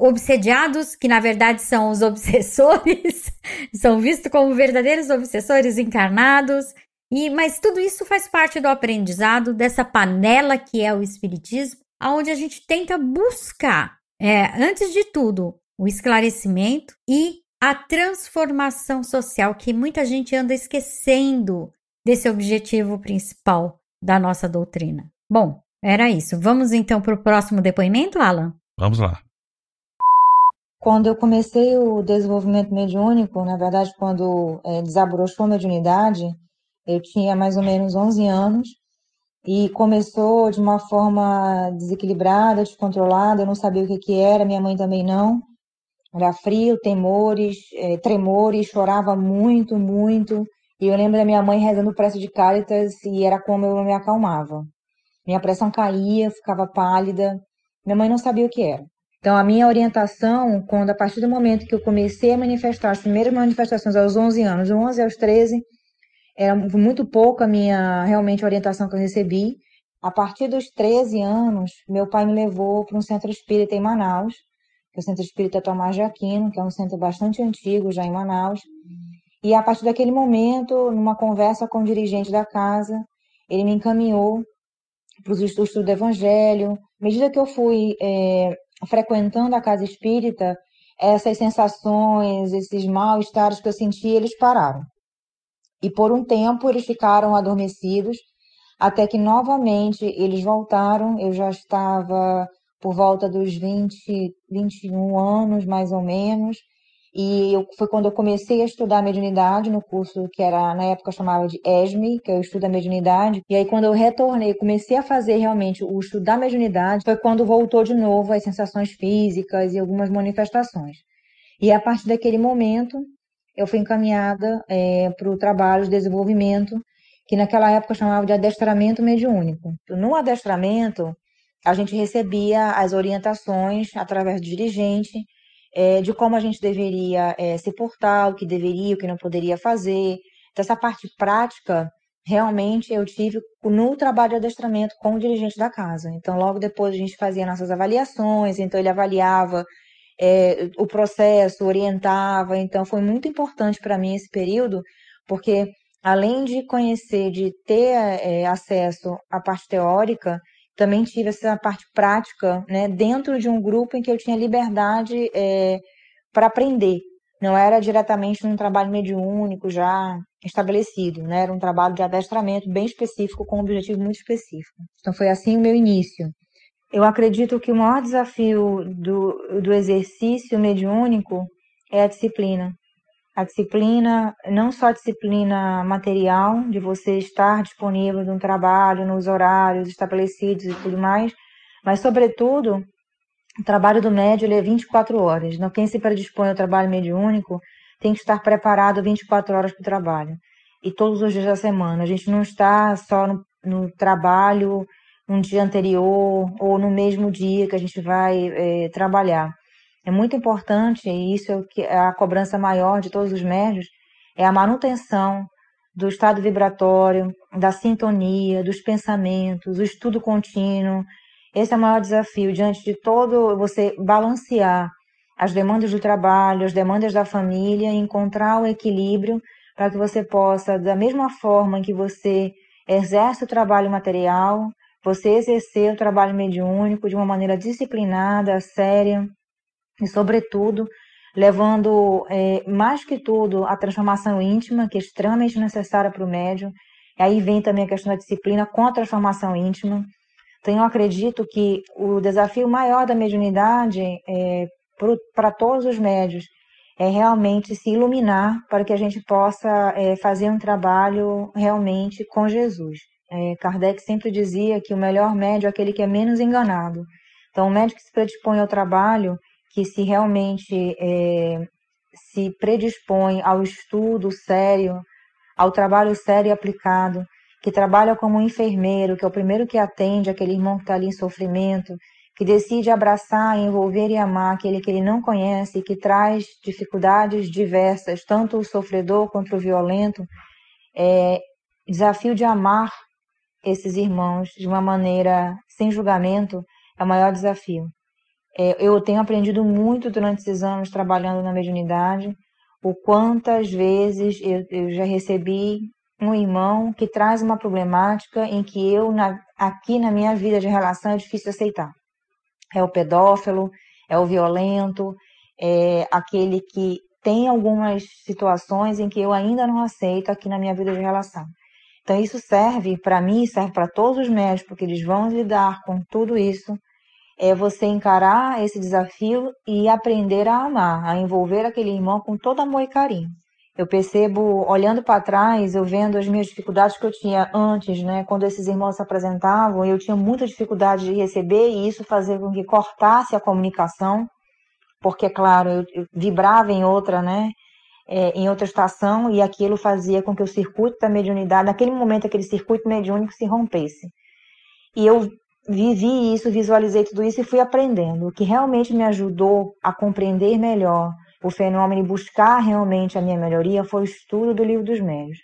obsediados, que na verdade são os obsessores, são vistos como verdadeiros obsessores encarnados. Mas tudo isso faz parte do aprendizado dessa panela que é o espiritismo, onde a gente tenta buscar, antes de tudo, o esclarecimento e a transformação social, que muita gente anda esquecendo desse objetivo principal da nossa doutrina. Bom, era isso. Vamos então para o próximo depoimento, Alan? Vamos lá. Quando eu comecei o desenvolvimento mediúnico, na verdade, quando desabrochou a mediunidade, eu tinha mais ou menos 11 anos e começou de uma forma desequilibrada, descontrolada, eu não sabia o que era, minha mãe também não. Era frio, tremores, chorava muito, muito. E eu lembro da minha mãe rezando prece de Cáritas e era como eu me acalmava. Minha pressão caía, ficava pálida. Minha mãe não sabia o que era. Então, a minha orientação, a partir do momento que eu comecei a manifestar as primeiras manifestações aos 11 anos, 11 aos 13, era muito pouco realmente a orientação que eu recebi. A partir dos 13 anos, meu pai me levou para um centro espírita em Manaus, que é o Centro Espírita Tomás de Aquino, que é um centro bastante antigo já em Manaus. E a partir daquele momento, numa conversa com o dirigente da casa, ele me encaminhou para os estudos do Evangelho. À medida que eu fui frequentando a casa espírita, essas sensações, esses mal-estares que eu senti, eles pararam. E por um tempo eles ficaram adormecidos, até que novamente eles voltaram. Eu já estava por volta dos 20, 21 anos, mais ou menos, e foi quando eu comecei a estudar mediunidade no curso que era, na época, chamava de ESME, que é o estudo da mediunidade. E aí, quando eu retornei, comecei a fazer realmente o estudo da mediunidade, foi quando voltou de novo as sensações físicas e algumas manifestações. E a partir daquele momento, eu fui encaminhada para o trabalho de desenvolvimento, que naquela época chamava de adestramento mediúnico. No adestramento, a gente recebia as orientações através do dirigente, de como a gente deveria se portar, o que deveria, o que não poderia fazer. Então, essa parte prática, realmente, eu tive no trabalho de adestramento com o dirigente da casa. Então, logo depois, a gente fazia nossas avaliações, então ele avaliava o processo, orientava. Então, foi muito importante para mim esse período, porque além de conhecer, de ter acesso à parte teórica, também tive essa parte prática, né, dentro de um grupo em que eu tinha liberdade para aprender. Não era diretamente num trabalho mediúnico já estabelecido, né? Era um trabalho de adestramento bem específico, com um objetivo muito específico. Então, foi assim o meu início. Eu acredito que o maior desafio do exercício mediúnico é a disciplina. A disciplina, não só a disciplina material, de você estar disponível no trabalho, nos horários estabelecidos e tudo mais, mas, sobretudo, o trabalho do médium ele é 24 horas. Então, quem se predispõe ao trabalho mediúnico tem que estar preparado 24 horas para o trabalho. E todos os dias da semana. A gente não está só no trabalho um dia anterior ou no mesmo dia que a gente vai trabalhar. É muito importante, e isso é a cobrança maior de todos os médiuns, é a manutenção do estado vibratório, da sintonia, dos pensamentos, o estudo contínuo. Esse é o maior desafio, diante de todo você balancear as demandas do trabalho, as demandas da família, encontrar o equilíbrio para que você possa, da mesma forma em que você exerce o trabalho material, você exercer o trabalho mediúnico de uma maneira disciplinada, séria, e, sobretudo, levando, mais que tudo, a transformação íntima, que é extremamente necessária para o médium. E aí vem também a questão da disciplina com a transformação íntima. Então, eu acredito que o desafio maior da mediunidade para todos os médios é realmente se iluminar para que a gente possa fazer um trabalho realmente com Jesus. Kardec sempre dizia que o melhor médium é aquele que é menos enganado. Então, o médium que se predispõe ao trabalho, que se realmente se predispõe ao estudo sério, ao trabalho sério e aplicado, que trabalha como um enfermeiro, que é o primeiro que atende aquele irmão que está ali em sofrimento, que decide abraçar, envolver e amar aquele que ele não conhece, que traz dificuldades diversas, tanto o sofredor quanto o violento, desafio de amar esses irmãos de uma maneira sem julgamento é o maior desafio. Eu tenho aprendido muito durante esses anos trabalhando na mediunidade, o quantas vezes eu já recebi um irmão que traz uma problemática em que aqui na minha vida de relação é difícil aceitar. É o pedófilo, é o violento, é aquele que tem algumas situações em que eu ainda não aceito aqui na minha vida de relação. Então, isso serve para mim, serve para todos os médicos, porque eles vão lidar com tudo isso. É você encarar esse desafio e aprender a amar, a envolver aquele irmão com todo amor e carinho. Eu percebo, olhando para trás, eu vendo as minhas dificuldades que eu tinha antes, né? Quando esses irmãos se apresentavam, eu tinha muita dificuldade de receber e isso fazia com que cortasse a comunicação, porque, claro, eu vibrava em outra, né? Em outra estação, e aquilo fazia com que o circuito da mediunidade, naquele momento, aquele circuito mediúnico se rompesse. E eu vivi isso, visualizei tudo isso e fui aprendendo. O que realmente me ajudou a compreender melhor o fenômeno e buscar realmente a minha melhoria foi o estudo do Livro dos Médiuns.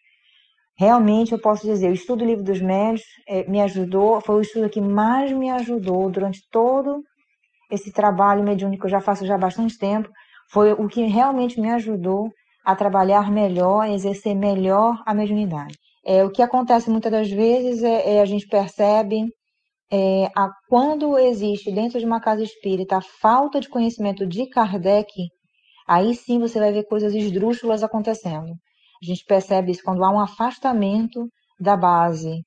Realmente eu posso dizer, o estudo do Livro dos Médiuns me ajudou, foi o estudo que mais me ajudou durante todo esse trabalho mediúnico que eu já faço já há bastante tempo, foi o que realmente me ajudou a trabalhar melhor, a exercer melhor a mediunidade. O que acontece muitas das vezes a gente percebe quando existe dentro de uma casa espírita a falta de conhecimento de Kardec, aí sim você vai ver coisas esdrúxulas acontecendo. A gente percebe isso quando há um afastamento da base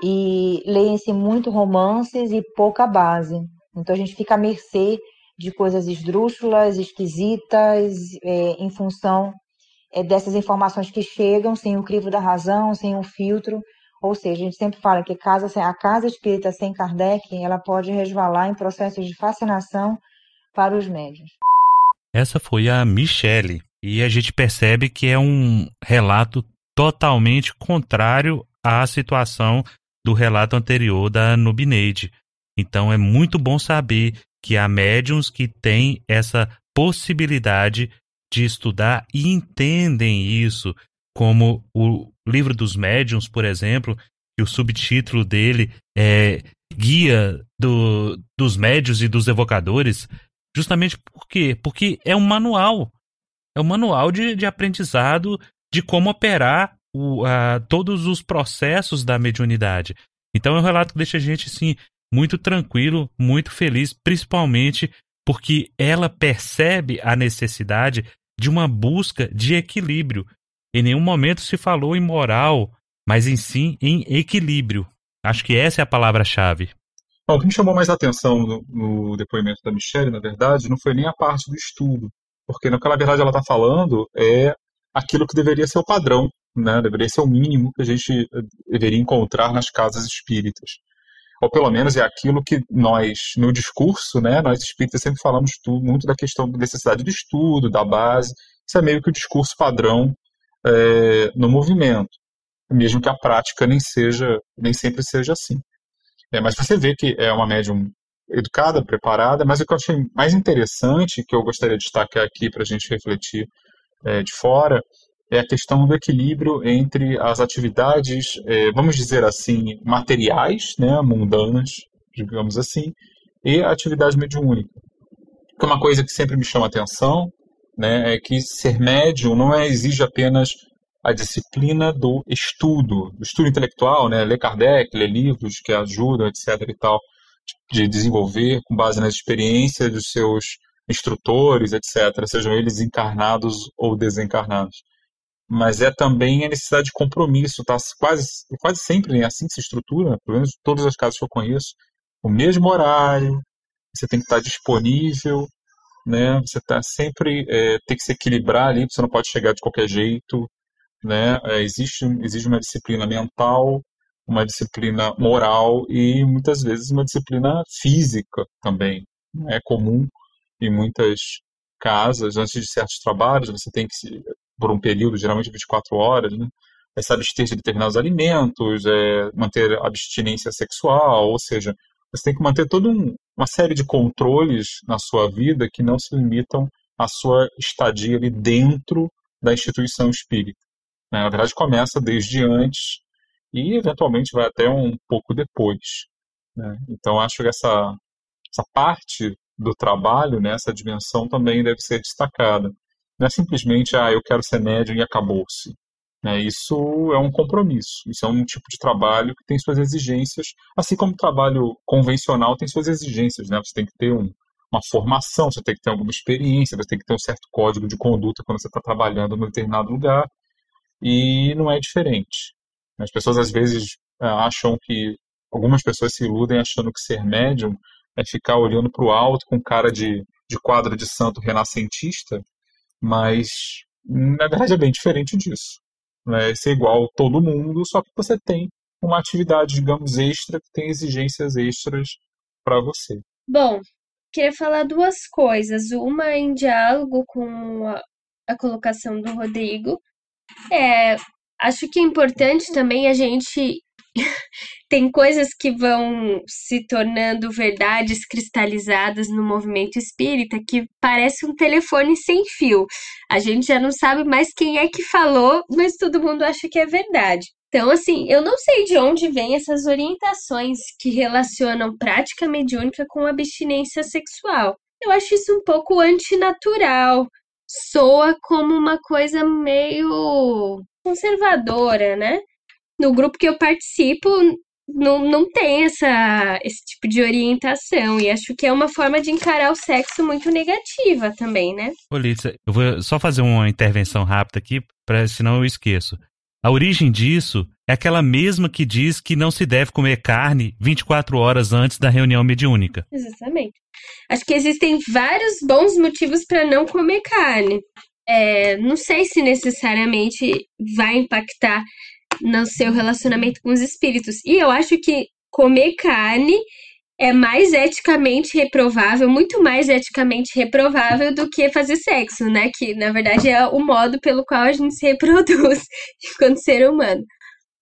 e leem-se muito romances e pouca base. Então a gente fica à mercê de coisas esdrúxulas, esquisitas, em função dessas informações que chegam sem o crivo da razão, sem um filtro. Ou seja, a gente sempre fala que a casa espírita sem Kardec, ela pode resvalar em processos de fascinação para os médiuns. Essa foi a Michele, e a gente percebe que é um relato totalmente contrário à situação do relato anterior da Nubineide. Então é muito bom saber que há médiuns que têm essa possibilidade de estudar e entendem isso, como o Livro dos Médiuns, por exemplo, que o subtítulo dele é Guia dos Médiuns e dos Evocadores, justamente por quê? Porque é um manual de aprendizado de como operar todos os processos da mediunidade. Então é um relato que deixa a gente assim, muito tranquilo, muito feliz, principalmente porque ela percebe a necessidade de uma busca de equilíbrio. Em nenhum momento se falou em moral, mas em sim em equilíbrio. Acho que essa é a palavra-chave. Bom, o que me chamou mais a atenção no depoimento da Michele, na verdade, não foi nem a parte do estudo, porque no que na verdade ela está falando é aquilo que deveria ser o padrão, né? Deveria ser o mínimo que a gente deveria encontrar nas casas espíritas. Ou pelo menos é aquilo que nós, no discurso, né, nós espíritas sempre falamos muito da questão da necessidade do estudo, da base. Isso é meio que o discurso padrão no movimento, mesmo que a prática nem sempre seja assim. Mas você vê que é uma médium educada, preparada, mas o que eu achei mais interessante, que eu gostaria de destacar aqui para a gente refletir de fora, é a questão do equilíbrio entre as atividades, vamos dizer assim, materiais, né, mundanas, digamos assim, e a atividade mediúnica. Que é uma coisa que sempre me chama a atenção, né, é que ser médium não exige apenas a disciplina do estudo intelectual, né, ler Kardec, ler livros que ajudam, etc. e tal, de desenvolver com base nas experiências dos seus instrutores, etc., sejam eles encarnados ou desencarnados. Mas é também a necessidade de compromisso, tá? Quase sempre é assim que se estrutura, pelo menos em todas as casas que eu conheço, o mesmo horário, você tem que estar disponível, né? Você tá sempre tem que se equilibrar ali, você não pode chegar de qualquer jeito, né? Existe uma disciplina mental, uma disciplina moral e muitas vezes uma disciplina física também. É comum em muitas casas, antes de certos trabalhos, você tem que, por um período, geralmente 24 horas, né, se abster de determinados alimentos, manter abstinência sexual, ou seja, você tem que manter toda uma série de controles na sua vida que não se limitam à sua estadia ali dentro da instituição espírita. Na verdade, começa desde antes e, eventualmente, vai até um pouco depois. Né? Então, acho que essa parte do trabalho, né, essa dimensão também deve ser destacada. Não é simplesmente, eu quero ser médium e acabou-se. Né? Isso é um compromisso, isso é um tipo de trabalho que tem suas exigências, assim como o trabalho convencional tem suas exigências. Né? Você tem que ter uma formação, você tem que ter alguma experiência, você tem que ter um certo código de conduta quando você está trabalhando em um determinado lugar, e não é diferente. As pessoas às vezes acham que, algumas pessoas se iludem achando que ser médium é ficar olhando para o alto com cara de quadro de santo renascentista, mas na verdade é bem diferente disso. É ser igual a todo mundo, só que você tem uma atividade, digamos, extra, que tem exigências extras para você. Bom, queria falar duas coisas. Uma em diálogo com a colocação do Rodrigo. Acho que é importante também a gente tem coisas que vão se tornando verdades cristalizadas no movimento espírita que parece um telefone sem fio. A gente já não sabe mais quem é que falou, mas todo mundo acha que é verdade. Então, assim, eu não sei de onde vêm essas orientações que relacionam prática mediúnica com abstinência sexual. Eu acho isso um pouco antinatural. Soa como uma coisa meio conservadora, né? No grupo que eu participo, não tem esse tipo de orientação. E acho que é uma forma de encarar o sexo muito negativa também, né? Ô, Lídia, eu vou só fazer uma intervenção rápida aqui, senão eu esqueço. A origem disso é aquela mesma que diz que não se deve comer carne 24 horas antes da reunião mediúnica. Exatamente. Acho que existem vários bons motivos para não comer carne. Não sei se necessariamente vai impactar no seu relacionamento com os espíritos. E eu acho que comer carne é mais eticamente reprovável, muito mais eticamente reprovável do que fazer sexo, né? Que, na verdade, é o modo pelo qual a gente se reproduz enquanto ser humano.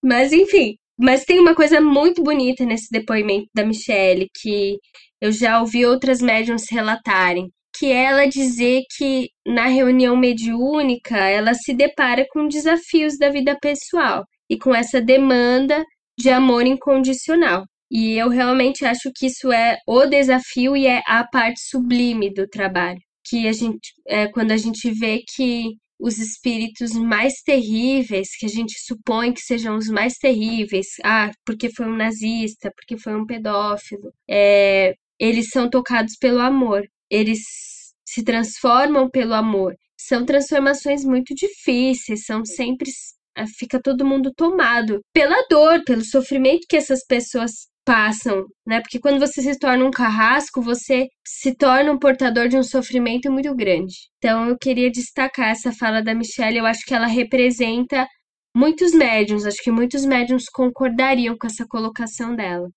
Mas, enfim. Mas tem uma coisa muito bonita nesse depoimento da Michelle, que eu já ouvi outras médiuns relatarem, que é ela dizer que na reunião mediúnica ela se depara com desafios da vida pessoal e com essa demanda de amor incondicional. E eu realmente acho que isso é o desafio e é a parte sublime do trabalho. Que quando a gente vê que os espíritos mais terríveis, que a gente supõe que sejam os mais terríveis, porque foi um nazista, porque foi um pedófilo, eles são tocados pelo amor, eles se transformam pelo amor. São transformações muito difíceis, fica todo mundo tomado pela dor, pelo sofrimento que essas pessoas passam, né? Porque quando você se torna um carrasco, você se torna um portador de um sofrimento muito grande. Então eu queria destacar essa fala da Michelle, eu acho que ela representa muitos médiuns, acho que muitos médiuns concordariam com essa colocação dela.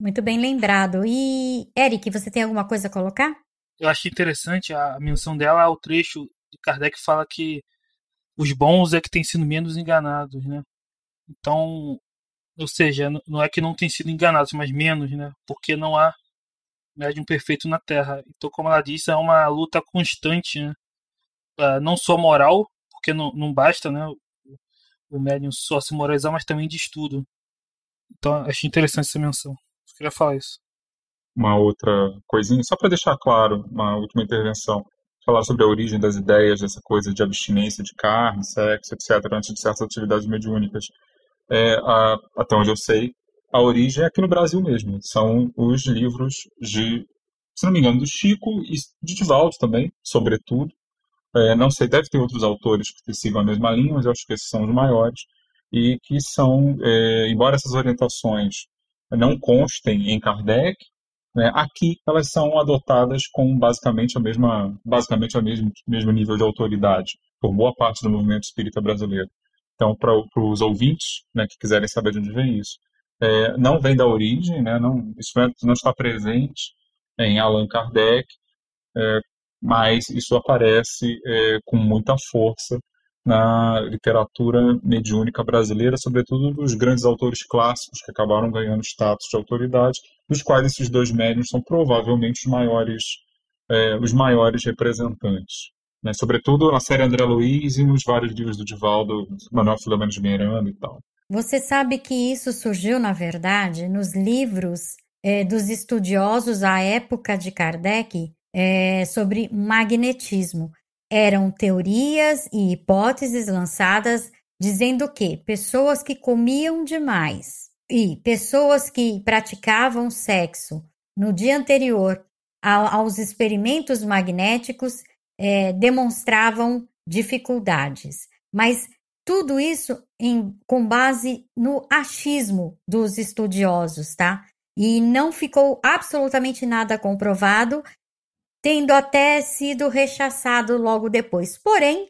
Muito bem lembrado. E, Eric, você tem alguma coisa a colocar? Eu achei interessante a menção dela ao trecho de Kardec que fala que os bons é que têm sido menos enganados, né? Então, ou seja, não é que não têm sido enganados, mas menos, né? Porque não há médium perfeito na Terra. Então, como ela disse, é uma luta constante, né? Não só moral, porque não basta, né? O médium só se moralizar, mas também de estudo. Então, achei interessante essa menção. Eu queria falar isso. Uma outra coisinha, só para deixar claro, uma última intervenção. Falar sobre a origem das ideias, dessa coisa de abstinência de carne, sexo, etc., antes de certas atividades mediúnicas. Até onde eu sei, a origem é aqui no Brasil mesmo. São os livros se não me engano, do Chico e de Divaldo também, sobretudo. Não sei, deve ter outros autores que sigam a mesma linha, mas eu acho que esses são os maiores. E que são, embora essas orientações não constem em Kardec, né, aqui elas são adotadas com basicamente o mesmo nível de autoridade por boa parte do movimento espírita brasileiro. Então, para os ouvintes, né, que quiserem saber de onde vem isso, não vem da origem, né, isso não está presente em Allan Kardec, mas isso aparece com muita força na literatura mediúnica brasileira, sobretudo dos grandes autores clássicos que acabaram ganhando status de autoridade, dos quais esses dois médiuns são provavelmente os maiores representantes. Né? Sobretudo na série André Luiz e nos vários livros do Divaldo, Manuel Filomeno de Miranda e tal. Você sabe que isso surgiu, na verdade, nos livros dos estudiosos à época de Kardec sobre magnetismo. Eram teorias e hipóteses lançadas dizendo que pessoas que comiam demais e pessoas que praticavam sexo no dia anterior aos experimentos magnéticos demonstravam dificuldades. Mas tudo isso com base no achismo dos estudiosos, tá? E não ficou absolutamente nada comprovado, tendo até sido rechaçado logo depois. Porém,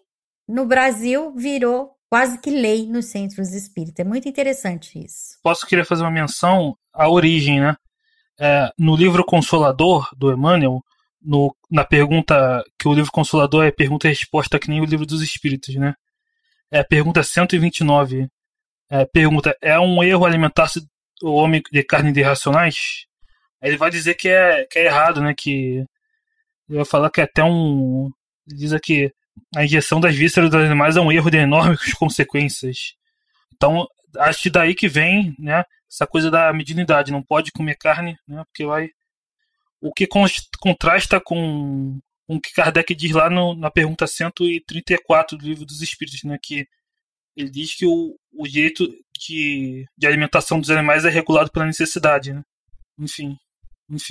no Brasil, virou quase que lei nos centros espíritas. É muito interessante isso. Queria fazer uma menção à origem, né? No livro Consolador, do Emmanuel, na pergunta, que o livro Consolador é pergunta e resposta que nem o livro dos Espíritos, né? É a pergunta 129. pergunta, é um erro alimentar-se o homem de carne de racionais? Aí ele vai dizer que é errado, né? Que ele vai falar que é até um... Ele diz aqui, a injeção das vísceras dos animais é um erro de enormes consequências. Então, acho que daí que vem, né, essa coisa da mediunidade. Não pode comer carne, né, porque vai... O que contrasta com o que Kardec diz lá na pergunta 134 do Livro dos Espíritos, né, que ele diz que o jeito de alimentação dos animais é regulado pela necessidade, né? Enfim.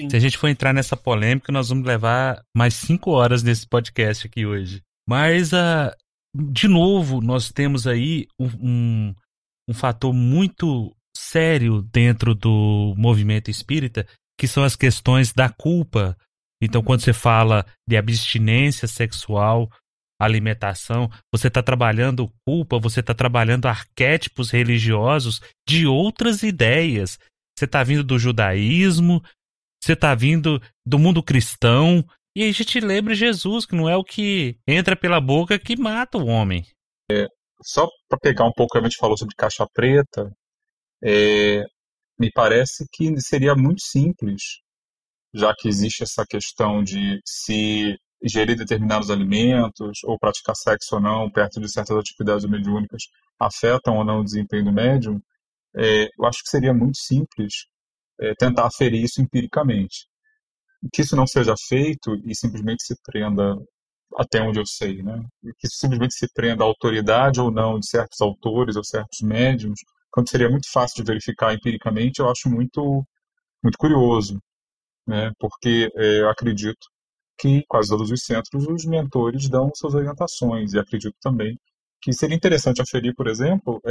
Se a gente for entrar nessa polêmica, nós vamos levar mais 5 horas nesse podcast aqui hoje. Mas, de novo, nós temos aí um fator muito sério dentro do movimento espírita, que são as questões da culpa. Então, quando você fala de abstinência sexual, alimentação, você está trabalhando culpa, você está trabalhando arquétipos religiosos de outras ideias. Você está vindo do judaísmo, você está vindo do mundo cristão, e aí a gente lembra Jesus, que não é o que entra pela boca que mata o homem. Só para pegar um pouco, a gente falou sobre caixa preta, me parece que seria muito simples, já que existe essa questão de se ingerir determinados alimentos ou praticar sexo ou não perto de certas atividades mediúnicas afetam ou não o desempenho do médium. Eu acho que seria muito simples tentar aferir isso empiricamente. Que isso não seja feito e simplesmente se prenda, até onde eu sei, né? Que isso simplesmente se prenda à autoridade ou não de certos autores ou certos médiums, quando seria muito fácil de verificar empiricamente, eu acho muito, muito curioso, né? Porque eu acredito que em quase todos os centros os mentores dão suas orientações, e acredito também que seria interessante aferir, por exemplo,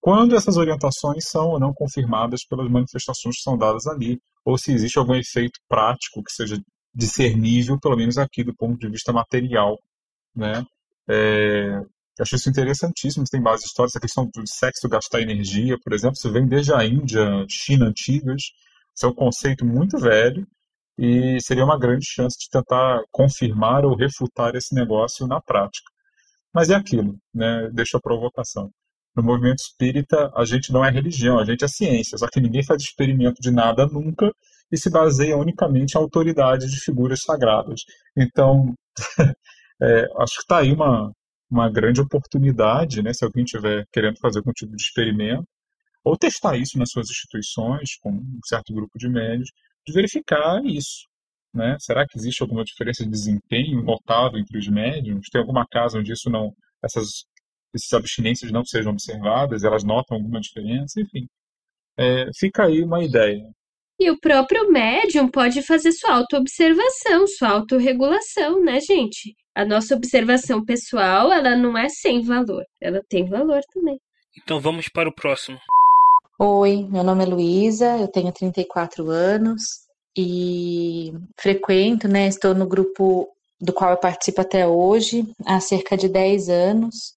quando essas orientações são ou não confirmadas pelas manifestações que são dadas ali, ou se existe algum efeito prático que seja discernível, pelo menos aqui do ponto de vista material, né? Eu acho isso interessantíssimo, tem base histórica, essa questão do sexo gastar energia, por exemplo, isso vem desde a Índia, China antigas, isso é um conceito muito velho, e seria uma grande chance de tentar confirmar ou refutar esse negócio na prática. Mas é aquilo, né? Deixa a provocação. No movimento espírita, a gente não é religião, a gente é ciência, só que ninguém faz experimento de nada nunca e se baseia unicamente em autoridade de figuras sagradas. Então, acho que está aí uma grande oportunidade, né, se alguém estiver querendo fazer algum tipo de experimento, ou testar isso nas suas instituições, com um certo grupo de médios, de verificar isso. Né? Será que existe alguma diferença de desempenho notável entre os médiums? Tem alguma casa onde essas abstinências não sejam observadas? Elas notam alguma diferença? Enfim, fica aí uma ideia. E o próprio médium pode fazer sua autoobservação, sua autorregulação, né, gente? A nossa observação pessoal, ela não é sem valor, ela tem valor também. Então vamos para o próximo. Oi, meu nome é Luísa, eu tenho 34 anos e frequento, né, estou no grupo do qual eu participo até hoje, há cerca de 10 anos.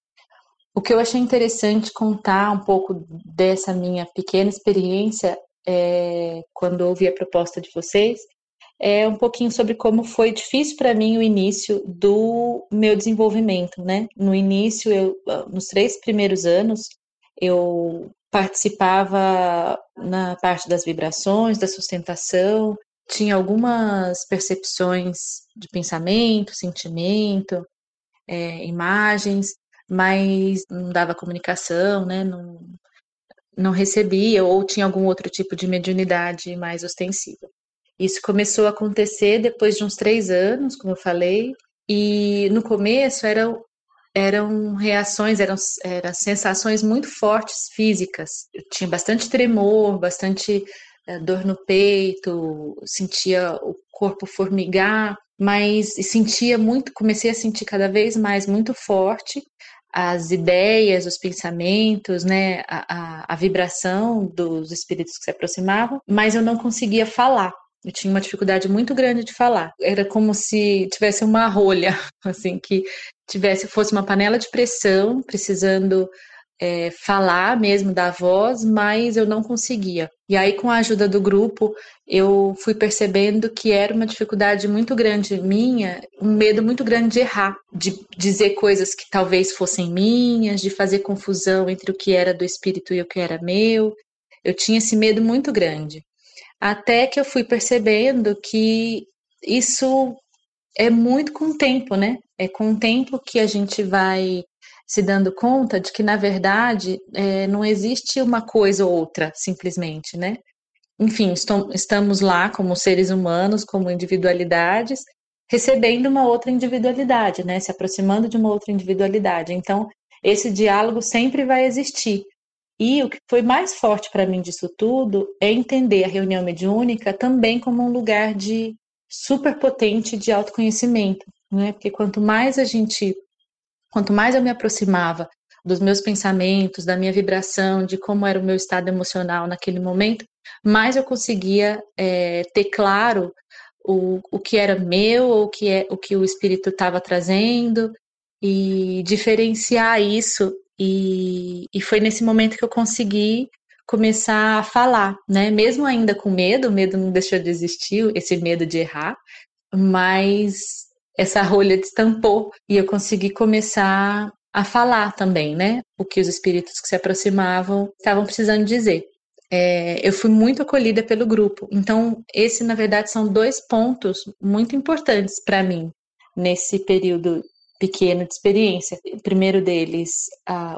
O que eu achei interessante contar um pouco dessa minha pequena experiência quando ouvi a proposta de vocês, é um pouquinho sobre como foi difícil para mim o início do meu desenvolvimento, né? No início, nos 3 primeiros anos, eu participava na parte das vibrações, da sustentação, tinha algumas percepções de pensamento, sentimento, imagens, mas não dava comunicação, né? Não recebia ou tinha algum outro tipo de mediunidade mais ostensiva. Isso começou a acontecer depois de uns 3 anos, como eu falei, e no começo eram reações, eram sensações muito fortes físicas. Eu tinha bastante tremor, bastante dor no peito, sentia o corpo formigar, mas comecei a sentir cada vez mais muito forte as ideias, os pensamentos, né, a vibração dos espíritos que se aproximavam, mas eu não conseguia falar. Eu tinha uma dificuldade muito grande de falar. Era como se tivesse uma rolha, assim, que fosse uma panela de pressão, precisando falar mesmo da voz, mas eu não conseguia. E aí, com a ajuda do grupo, eu fui percebendo que era uma dificuldade muito grande minha, um medo muito grande de errar, de dizer coisas que talvez fossem minhas, de fazer confusão entre o que era do espírito e o que era meu. Eu tinha esse medo muito grande. Até que eu fui percebendo que isso é muito com o tempo, né? É com o tempo que a gente vai se dando conta de que, na verdade, não existe uma coisa ou outra, simplesmente, né? Enfim, estamos lá como seres humanos, como individualidades, recebendo uma outra individualidade, né? Se aproximando de uma outra individualidade. Então, esse diálogo sempre vai existir. E o que foi mais forte para mim disso tudo é entender a reunião mediúnica também como um lugar de superpotente de autoconhecimento, né? Porque quanto mais eu me aproximava dos meus pensamentos, da minha vibração, de como era o meu estado emocional naquele momento, mais eu conseguia ter claro o que era meu, ou o que o espírito estava trazendo, e diferenciar isso. E foi nesse momento que eu consegui começar a falar, né? Mesmo ainda com medo, o medo não deixou de existir, esse medo de errar, mas essa rolha destampou e eu consegui começar a falar também, né? O que os espíritos que se aproximavam estavam precisando dizer. Eu fui muito acolhida pelo grupo. Então, esse, na verdade, são 2 pontos muito importantes para mim nesse período pequeno de experiência. O primeiro deles,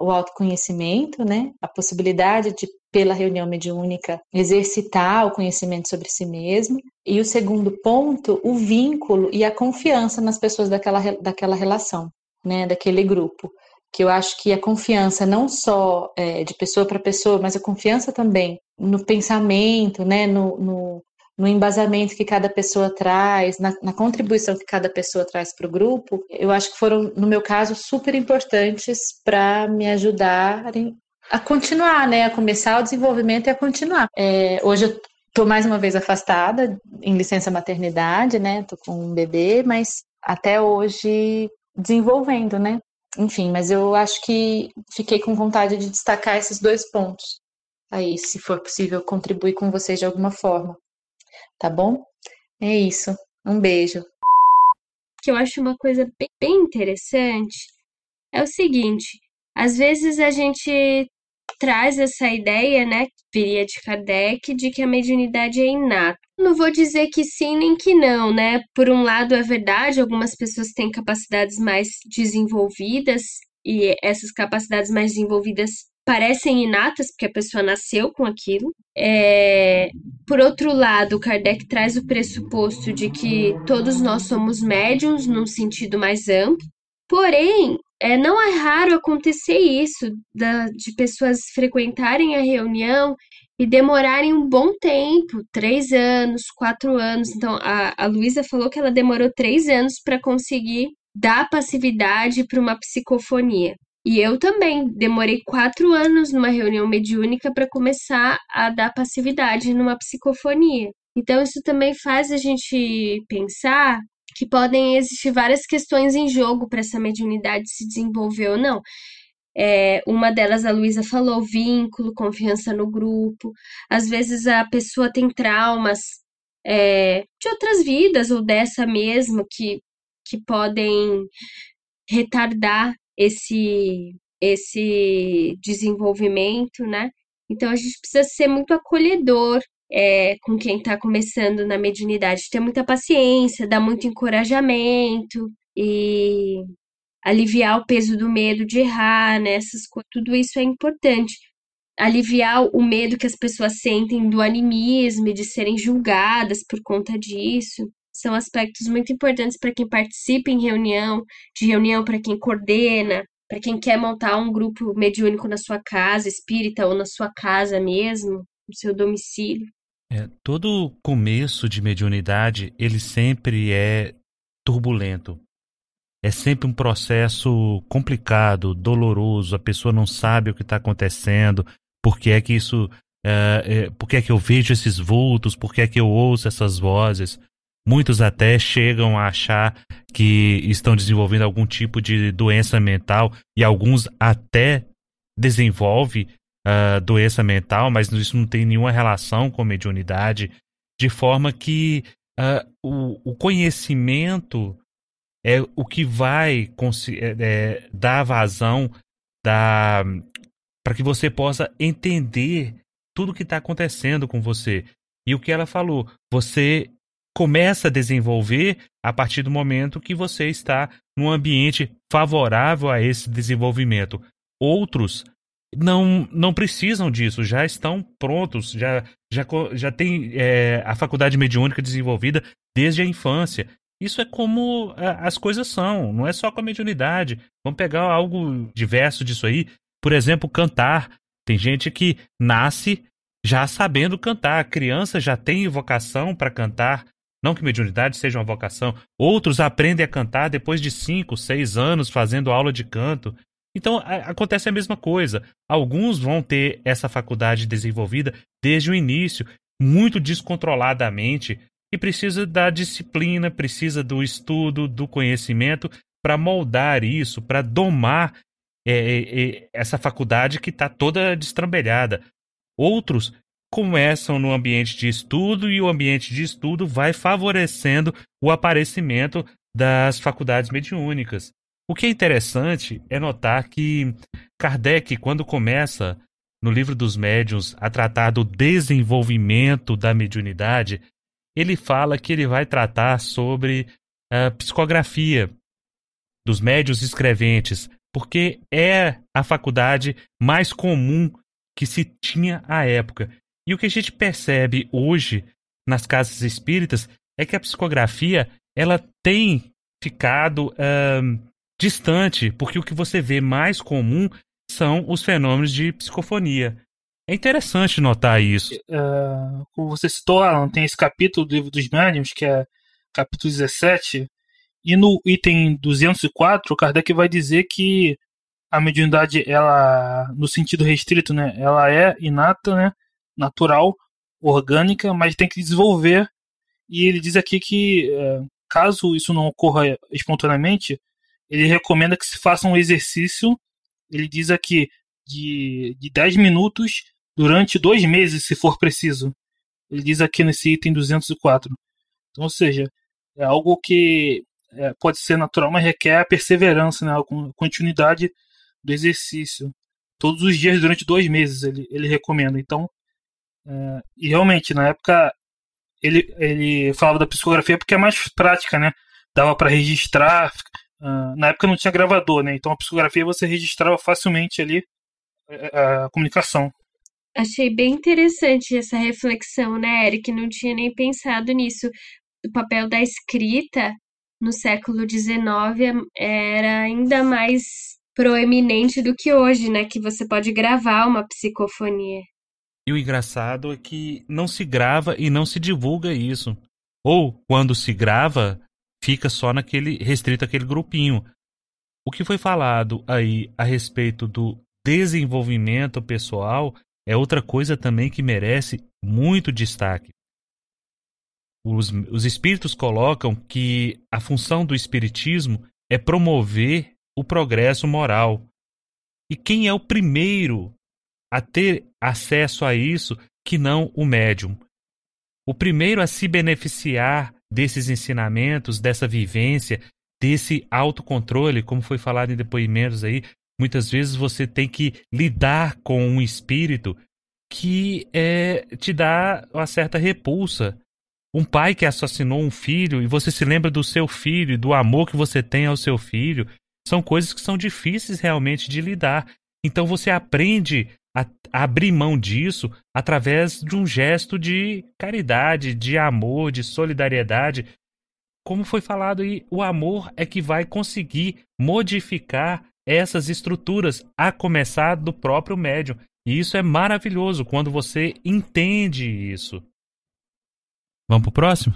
o autoconhecimento, né? A possibilidade de, pela reunião mediúnica, exercitar o conhecimento sobre si mesmo. E o segundo ponto, o vínculo e a confiança nas pessoas daquela relação, né? Daquele grupo. Que eu acho que a confiança não só de pessoa para pessoa, mas a confiança também no pensamento, né? No embasamento que cada pessoa traz, na contribuição que cada pessoa traz para o grupo, eu acho que foram, no meu caso, super importantes para me ajudarem a continuar, né? A começar o desenvolvimento e a continuar. Hoje eu estou mais uma vez afastada, em licença maternidade, né? Estou com um bebê, mas até hoje desenvolvendo, né? Enfim, mas eu acho que fiquei com vontade de destacar esses 2 pontos. Aí, se for possível, contribuir com vocês de alguma forma. Tá bom? É isso. Um beijo. Que eu acho uma coisa bem interessante é o seguinte: às vezes a gente traz essa ideia, né, que viria de Kardec, de que a mediunidade é inata. Não vou dizer que sim nem que não, né? Por um lado é verdade, algumas pessoas têm capacidades mais desenvolvidas e essas capacidades mais desenvolvidas parecem inatas, porque a pessoa nasceu com aquilo. Por outro lado, Kardec traz o pressuposto de que todos nós somos médiums num sentido mais amplo. Porém, não é raro acontecer isso, de pessoas frequentarem a reunião e demorarem um bom tempo, 3 anos, 4 anos. Então, a Luísa falou que ela demorou 3 anos para conseguir dar passividade para uma psicofonia. E eu também demorei 4 anos numa reunião mediúnica para começar a dar passividade numa psicofonia. Então, isso também faz a gente pensar que podem existir várias questões em jogo para essa mediunidade se desenvolver ou não. Uma delas, a Luísa falou, vínculo, confiança no grupo. Às vezes a pessoa tem traumas de outras vidas ou dessa mesmo que podem retardar esse desenvolvimento, né? Então a gente precisa ser muito acolhedor com quem está começando na mediunidade, ter muita paciência, dar muito encorajamento e aliviar o peso do medo de errar, né? Tudo isso é importante. Aliviar o medo que as pessoas sentem do animismo e de serem julgadas por conta disso. São aspectos muito importantes para quem participa em reunião para quem coordena, para quem quer montar um grupo mediúnico na sua casa espírita ou na sua casa mesmo, no seu domicílio. Todo começo de mediunidade, ele sempre é turbulento. É sempre um processo complicado, doloroso, a pessoa não sabe o que está acontecendo, por que é que eu vejo esses vultos, por que é que eu ouço essas vozes. Muitos até chegam a achar que estão desenvolvendo algum tipo de doença mental e alguns até desenvolve doença mental, mas isso não tem nenhuma relação com mediunidade, de forma que o conhecimento é o que vai dar vazão para que você possa entender tudo o que está acontecendo com você. E o que ela falou, você começa a desenvolver a partir do momento que você está num ambiente favorável a esse desenvolvimento. Outros não precisam disso, já estão prontos, já tem a faculdade mediúnica desenvolvida desde a infância. Isso é como as coisas são, não é só com a mediunidade. Vamos pegar algo diverso disso aí. Por exemplo, cantar. Tem gente que nasce já sabendo cantar. A criança já tem vocação para cantar. Não que mediunidade seja uma vocação. Outros aprendem a cantar depois de 5, 6 anos fazendo aula de canto. Então, acontece a mesma coisa. Alguns vão ter essa faculdade desenvolvida desde o início, muito descontroladamente, e precisa da disciplina, precisa do estudo, do conhecimento para moldar isso, para domar essa faculdade que está toda destrambelhada. Outros começam no ambiente de estudo e o ambiente de estudo vai favorecendo o aparecimento das faculdades mediúnicas. O que é interessante é notar que Kardec, quando começa no Livro dos Médiuns a tratar do desenvolvimento da mediunidade, ele fala que ele vai tratar sobre a psicografia dos médiuns escreventes, porque é a faculdade mais comum que se tinha à época. E o que a gente percebe hoje nas casas espíritas é que a psicografia ela tem ficado distante, porque o que você vê mais comum são os fenômenos de psicofonia. É interessante notar isso. Como você citou, Alan, tem esse capítulo do Livro dos Médiuns, que é capítulo 17, e no item 204, Kardec vai dizer que a mediunidade, ela, no sentido restrito, né, ela é inata, né, natural, orgânica, mas tem que desenvolver. E ele diz aqui que, caso isso não ocorra espontaneamente, ele recomenda que se faça um exercício, ele diz aqui, de 10 minutos durante 2 meses, se for preciso. Ele diz aqui nesse item 204. Então, ou seja, é algo que pode ser natural, mas requer a perseverança, né, a continuidade do exercício. Todos os dias durante 2 meses ele recomenda. Então, e realmente, na época, ele falava da psicografia porque é mais prática, né? Dava para registrar. Na época não tinha gravador, né? Então a psicografia você registrava facilmente ali a comunicação. Achei bem interessante essa reflexão, né, Eric? Não tinha nem pensado nisso. O papel da escrita no século XIX era ainda mais proeminente do que hoje, né? Que você pode gravar uma psicofonia. E o engraçado é que não se grava e não se divulga isso. Ou, quando se grava, fica só restrito àquele grupinho. O que foi falado aí a respeito do desenvolvimento pessoal é outra coisa também que merece muito destaque. Os espíritos colocam que a função do espiritismo é promover o progresso moral. E quem é o primeiro a ter acesso a isso que não o médium? O primeiro a se beneficiar desses ensinamentos, dessa vivência, desse autocontrole, como foi falado em depoimentos aí, muitas vezes você tem que lidar com um espírito que te dá uma certa repulsa. Um pai que assassinou um filho e você se lembra do seu filho e do amor que você tem ao seu filho, são coisas que são difíceis realmente de lidar. Então você aprende a abrir mão disso através de um gesto de caridade, de amor, de solidariedade. Como foi falado aí, o amor é que vai conseguir modificar essas estruturas, a começar do próprio médium. E isso é maravilhoso quando você entende isso. Vamos pro próximo?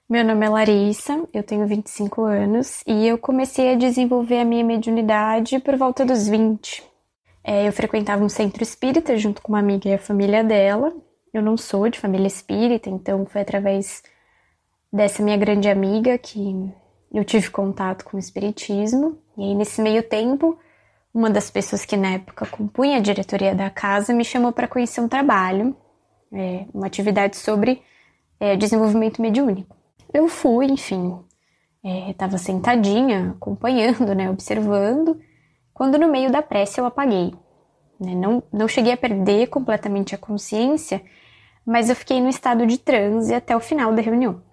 Meu nome é Larissa, eu tenho 25 anos e eu comecei a desenvolver a minha mediunidade por volta dos 20. Eu frequentava um centro espírita junto com uma amiga e a família dela. Eu não sou de família espírita, então foi através dessa minha grande amiga que eu tive contato com o espiritismo. E aí, nesse meio tempo, uma das pessoas que na época compunha a diretoria da casa me chamou para conhecer um trabalho, uma atividade sobre desenvolvimento mediúnico. Eu fui, enfim, estava sentadinha, acompanhando, né, observando, quando no meio da prece eu apaguei. Né? Não cheguei a perder completamente a consciência, mas eu fiquei no estado de transe até o final da reunião.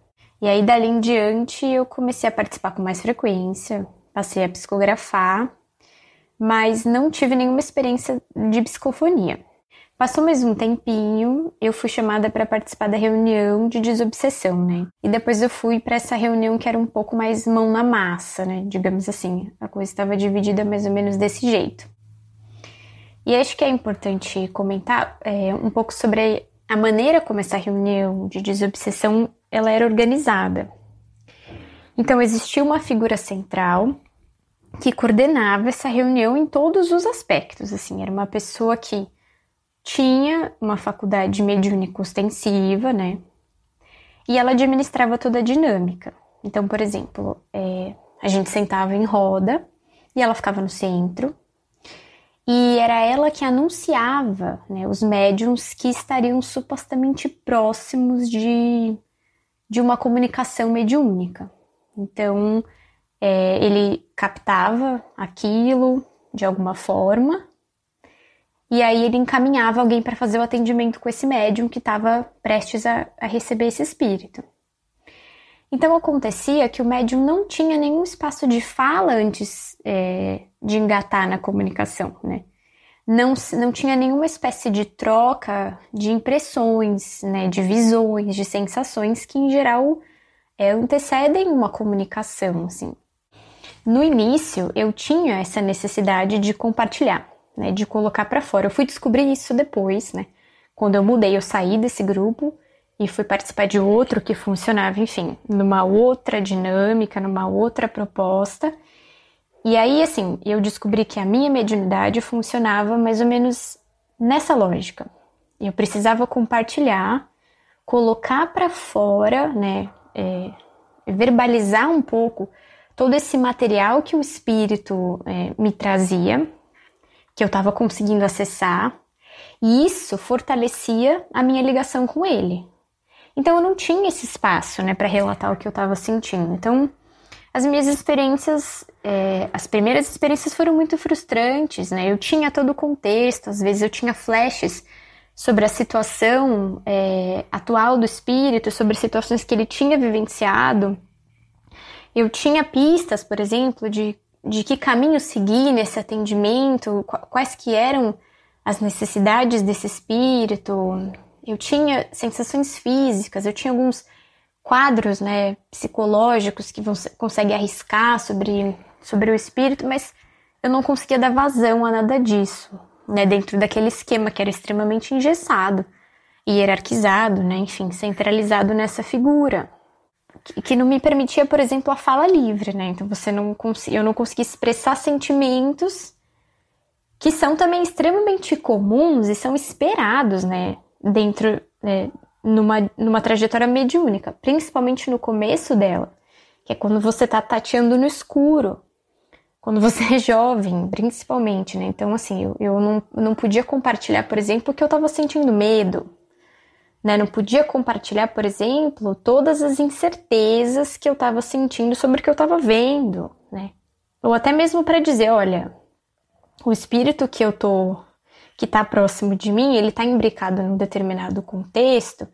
E aí, dali em diante, eu comecei a participar com mais frequência, passei a psicografar, mas não tive nenhuma experiência de psicofonia. Passou mais um tempinho, eu fui chamada para participar da reunião de desobsessão, né? E depois eu fui para essa reunião que era um pouco mais mão na massa, né? Digamos assim, a coisa estava dividida mais ou menos desse jeito. E acho que é importante comentar um pouco sobre a maneira como essa reunião de desobsessão ela era organizada. Então, existia uma figura central que coordenava essa reunião em todos os aspectos. Assim, era uma pessoa que tinha uma faculdade mediúnica ostensiva, né? E ela administrava toda a dinâmica. Então, por exemplo, a gente sentava em roda e ela ficava no centro. E era ela que anunciava, né, os médiuns que estariam supostamente próximos de uma comunicação mediúnica. Então, ele captava aquilo de alguma forma e aí ele encaminhava alguém para fazer o atendimento com esse médium que estava prestes a receber esse espírito. Então, acontecia que o médium não tinha nenhum espaço de fala antes de engatar na comunicação, né? Não tinha nenhuma espécie de troca de impressões, né, de visões, de sensações que, em geral, antecedem uma comunicação, assim. No início, eu tinha essa necessidade de compartilhar, né, de colocar para fora. Eu fui descobrir isso depois, né? Quando eu mudei, eu saí desse grupo e fui participar de outro que funcionava, enfim, numa outra dinâmica, numa outra proposta. E aí, assim, eu descobri que a minha mediunidade funcionava mais ou menos nessa lógica. Eu precisava compartilhar, colocar para fora, né, verbalizar um pouco todo esse material que o espírito me trazia, que eu estava conseguindo acessar, e isso fortalecia a minha ligação com ele. Então eu não tinha esse espaço, né, para relatar o que eu estava sentindo. Então as minhas experiências, as primeiras experiências foram muito frustrantes, né? Eu tinha todo o contexto, às vezes eu tinha flashes sobre a situação atual do espírito, sobre situações que ele tinha vivenciado. Eu tinha pistas, por exemplo, de que caminho seguir nesse atendimento, quais que eram as necessidades desse espírito. Eu tinha sensações físicas, eu tinha alguns quadros, né, psicológicos que você consegue arriscar sobre o espírito, mas eu não conseguia dar vazão a nada disso, né, dentro daquele esquema que era extremamente engessado e hierarquizado, né, enfim, centralizado nessa figura, que não me permitia, por exemplo, a fala livre, né, então eu não conseguia expressar sentimentos que são também extremamente comuns e são esperados, né, dentro, numa trajetória mediúnica, principalmente no começo dela, que é quando você tá tateando no escuro, quando você é jovem, principalmente, né? Então, assim, eu não podia compartilhar, por exemplo, que eu tava sentindo medo, né? Não podia compartilhar, por exemplo, todas as incertezas que eu tava sentindo sobre o que eu tava vendo, né? Ou até mesmo para dizer, olha, o espírito que tá próximo de mim, ele tá imbricado num determinado contexto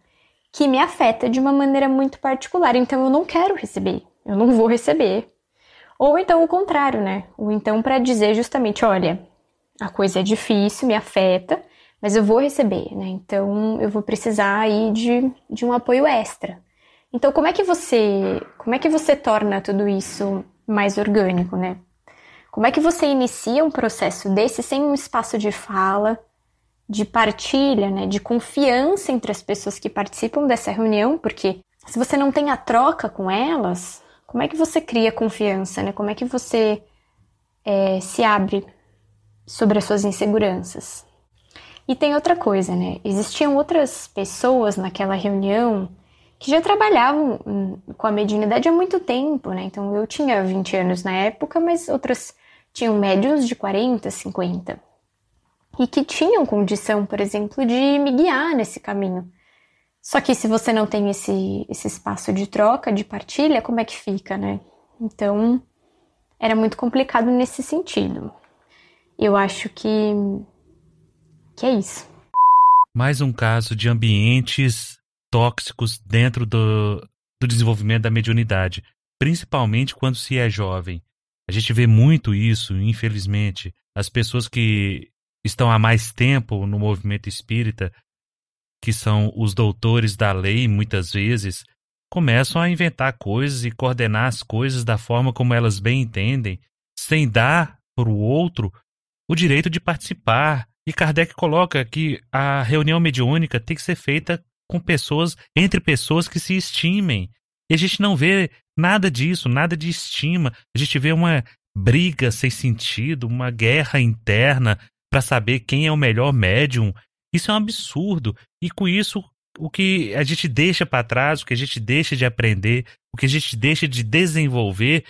que me afeta de uma maneira muito particular, então eu não quero receber, eu não vou receber. Ou então o contrário, né? Ou então para dizer justamente, olha, a coisa é difícil, me afeta, mas eu vou receber, né? Então eu vou precisar aí de um apoio extra. Então como é que você torna tudo isso mais orgânico, né? Como é que você inicia um processo desse sem um espaço de fala, de partilha, né, de confiança entre as pessoas que participam dessa reunião? Porque se você não tem a troca com elas, como é que você cria confiança, né? Como é que você se abre sobre as suas inseguranças? E tem outra coisa, né? Existiam outras pessoas naquela reunião que já trabalhavam com a mediunidade há muito tempo, né? Então eu tinha 20 anos na época, mas outras tinham médiuns de 40, 50, e que tinham condição, por exemplo, de me guiar nesse caminho. Só que se você não tem esse espaço de troca, de partilha, como é que fica, né? Então, era muito complicado nesse sentido. Eu acho que é isso. Mais um caso de ambientes tóxicos dentro do desenvolvimento da mediunidade, principalmente quando se é jovem. A gente vê muito isso, infelizmente. As pessoas que estão há mais tempo no movimento espírita, que são os doutores da lei, muitas vezes, começam a inventar coisas e coordenar as coisas da forma como elas bem entendem, sem dar para o outro o direito de participar. E Kardec coloca que a reunião mediúnica tem que ser feita com pessoas, entre pessoas que se estimem. E a gente não vê nada disso, nada de estima. A gente vê uma briga sem sentido, uma guerra interna para saber quem é o melhor médium. Isso é um absurdo. E com isso, o que a gente deixa para trás, o que a gente deixa de aprender, o que a gente deixa de desenvolver,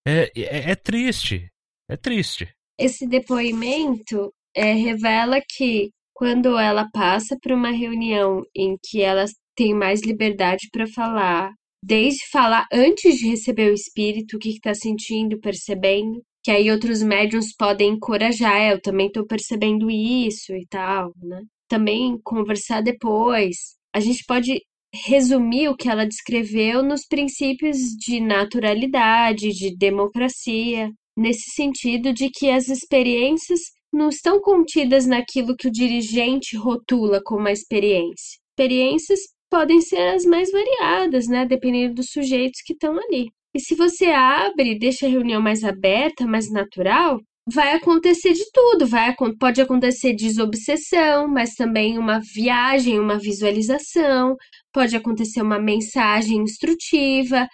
é triste. É triste. Esse depoimento revela que quando ela passa por uma reunião em que ela tem mais liberdade para falar, desde falar antes de receber o espírito, o que está sentindo, percebendo, que aí outros médiuns podem encorajar, eu também estou percebendo isso e tal, né? Também conversar depois. A gente pode resumir o que ela descreveu nos princípios de naturalidade, de democracia, nesse sentido de que as experiências não estão contidas naquilo que o dirigente rotula como uma experiência. Experiências podem ser as mais variadas, né? Dependendo dos sujeitos que estão ali. E se você abre, deixa a reunião mais aberta, mais natural, vai acontecer de tudo. Pode acontecer desobsessão, mas também uma viagem, uma visualização. Pode acontecer uma mensagem instrutiva.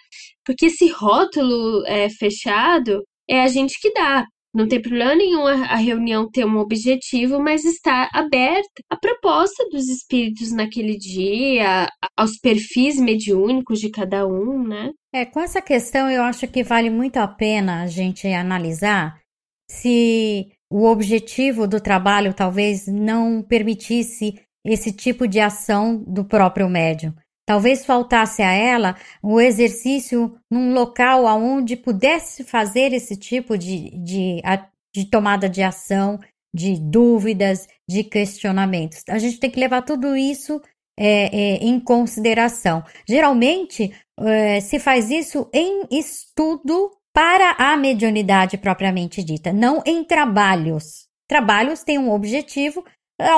Porque esse rótulo fechado é a gente que dá. Não tem problema nenhum a reunião ter um objetivo, mas está aberta a proposta dos espíritos naquele dia, aos perfis mediúnicos de cada um, né? Com essa questão eu acho que vale muito a pena a gente analisar se o objetivo do trabalho talvez não permitisse esse tipo de ação do próprio médium. Talvez faltasse a ela o exercício num local onde pudesse fazer esse tipo de tomada de ação, de dúvidas, de questionamentos. A gente tem que levar tudo isso em consideração. Geralmente, se faz isso em estudo para a mediunidade propriamente dita, não em trabalhos. Trabalhos têm um objetivo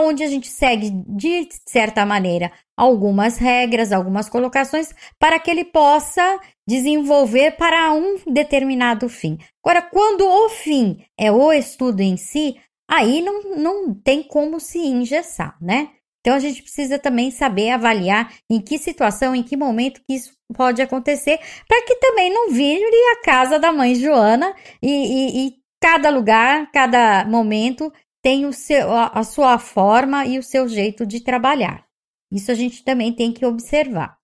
onde a gente segue, de certa maneira, algumas regras, algumas colocações, para que ele possa desenvolver para um determinado fim. Agora, quando o fim é o estudo em si, aí não tem como se engessar, né? Então, a gente precisa também saber avaliar em que situação, em que momento que isso pode acontecer, para que também não vire a casa da mãe Joana e cada lugar, cada momento tem a sua forma e o seu jeito de trabalhar. Isso a gente também tem que observar.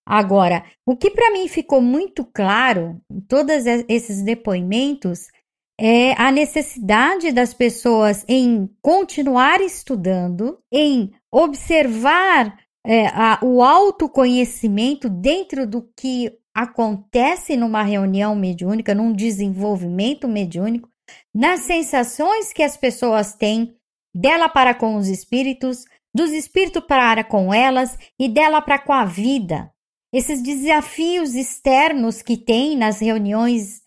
Agora, o que para mim ficou muito claro em todos esses depoimentos é a necessidade das pessoas em continuar estudando, em observar o autoconhecimento dentro do que acontece numa reunião mediúnica, num desenvolvimento mediúnico, nas sensações que as pessoas têm dela para com os espíritos, dos espíritos para com elas e dela para com a vida. Esses desafios externos que tem nas reuniões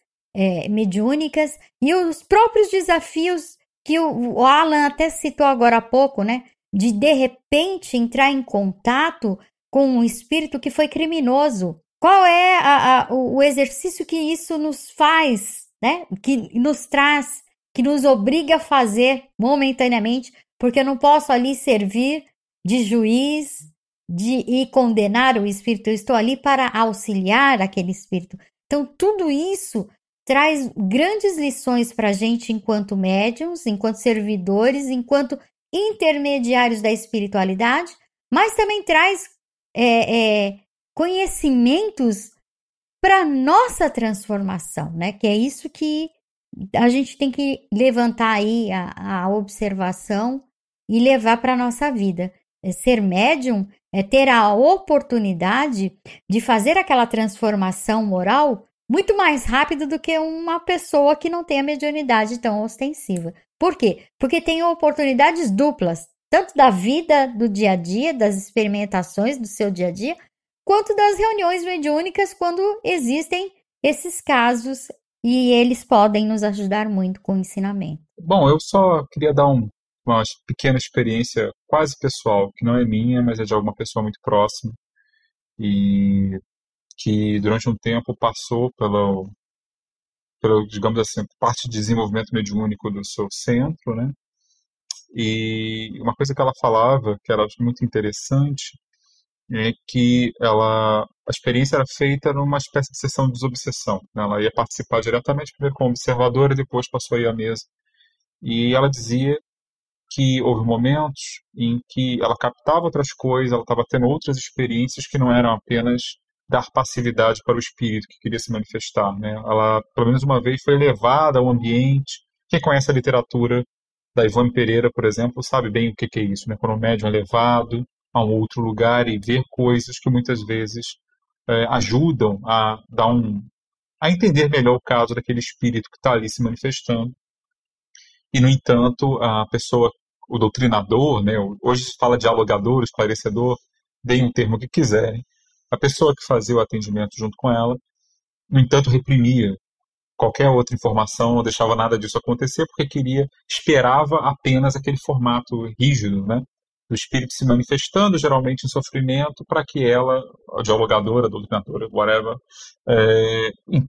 mediúnicas e os próprios desafios que o Alan até citou agora há pouco, né? De repente entrar em contato com um espírito que foi criminoso. Qual é o exercício que isso nos faz, né? Que nos traz, que nos obriga a fazer momentaneamente, porque eu não posso ali servir de juiz e condenar o espírito, eu estou ali para auxiliar aquele espírito. Então, tudo isso traz grandes lições para a gente enquanto médiuns, enquanto servidores, enquanto intermediários da espiritualidade, mas também traz conhecimentos para nossa transformação, né? Que é isso que a gente tem que levantar aí a observação e levar para a nossa vida. Ser médium é ter a oportunidade de fazer aquela transformação moral muito mais rápido do que uma pessoa que não tem a mediunidade tão ostensiva. Por quê? Porque tem oportunidades duplas, tanto da vida do dia a dia, das experimentações do seu dia a dia, quanto das reuniões mediúnicas quando existem esses casos e eles podem nos ajudar muito com o ensinamento. Bom, eu só queria dar uma pequena experiência quase pessoal, que não é minha, mas é de alguma pessoa muito próxima, e que durante um tempo passou pelo, digamos assim, parte de desenvolvimento mediúnico do seu centro, né? E uma coisa que ela falava, que era muito interessante, é que a experiência era feita numa espécie de sessão de desobsessão, né? Ela ia participar diretamente, primeiro como observadora, e depois passou a ir à mesa. E ela dizia que houve momentos em que ela captava outras coisas, ela estava tendo outras experiências que não eram apenas dar passividade para o espírito que queria se manifestar, né? Ela, pelo menos uma vez, foi levada ao ambiente. Quem conhece a literatura da Ivone Pereira, por exemplo, sabe bem o que é isso, né? Quando o médium é levado a um outro lugar e ver coisas que muitas vezes ajudam a dar a entender melhor o caso daquele espírito que está ali se manifestando. E, no entanto, a pessoa, o doutrinador, né, hoje se fala dialogador, esclarecedor, deem um termo que quiserem, a pessoa que fazia o atendimento junto com ela, no entanto, reprimia qualquer outra informação, não deixava nada disso acontecer, porque esperava apenas aquele formato rígido, né, do espírito se manifestando, geralmente em sofrimento, para que ela, a dialogadora, a doutrinadora, whatever,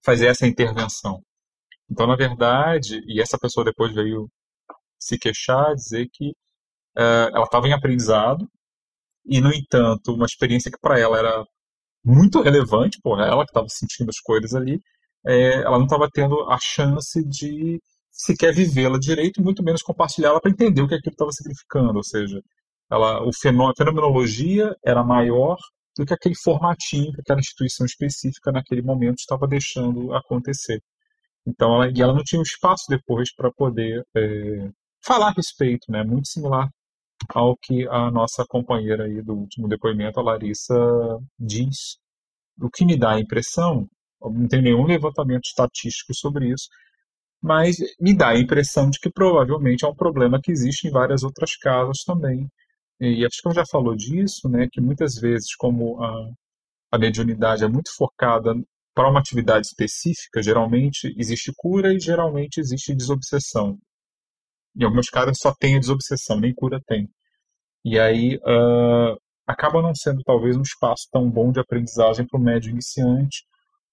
fizesse essa intervenção. Então, na verdade, e essa pessoa depois veio se queixar, dizer que ela estava em aprendizado e, no entanto, uma experiência que para ela era muito relevante, ela que estava sentindo as coisas ali, ela não estava tendo a chance de sequer vivê-la direito, muito menos compartilhá-la para entender o que aquilo estava significando. Ou seja, a fenomenologia era maior do que aquele formatinho que aquela instituição específica naquele momento estava deixando acontecer. Então, ela não tinha um espaço depois para poder falar a respeito, né? Muito similar ao que a nossa companheira aí do último depoimento, a Larissa, diz. O que me dá a impressão, não tem nenhum levantamento estatístico sobre isso, mas me dá a impressão de que provavelmente é um problema que existe em várias outras casas também. E acho que eu já falou disso, né? Que muitas vezes, como a mediunidade é muito focada para uma atividade específica, geralmente existe cura e geralmente existe desobsessão. Em alguns casos só tem a desobsessão, nem cura tem. E aí acaba não sendo talvez um espaço tão bom de aprendizagem para o médium iniciante,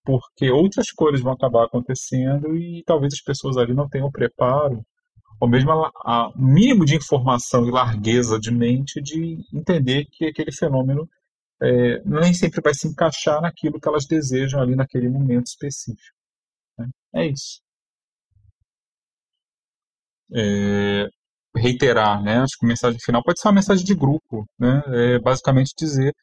porque outras coisas vão acabar acontecendo e talvez as pessoas ali não tenham preparo, ou mesmo o mínimo de informação e largueza de mente de entender que aquele fenômeno nem sempre vai se encaixar naquilo que elas desejam ali naquele momento específico, né? É isso. Reiterar, né? Acho que a mensagem final pode ser uma mensagem de grupo, né? Basicamente dizer,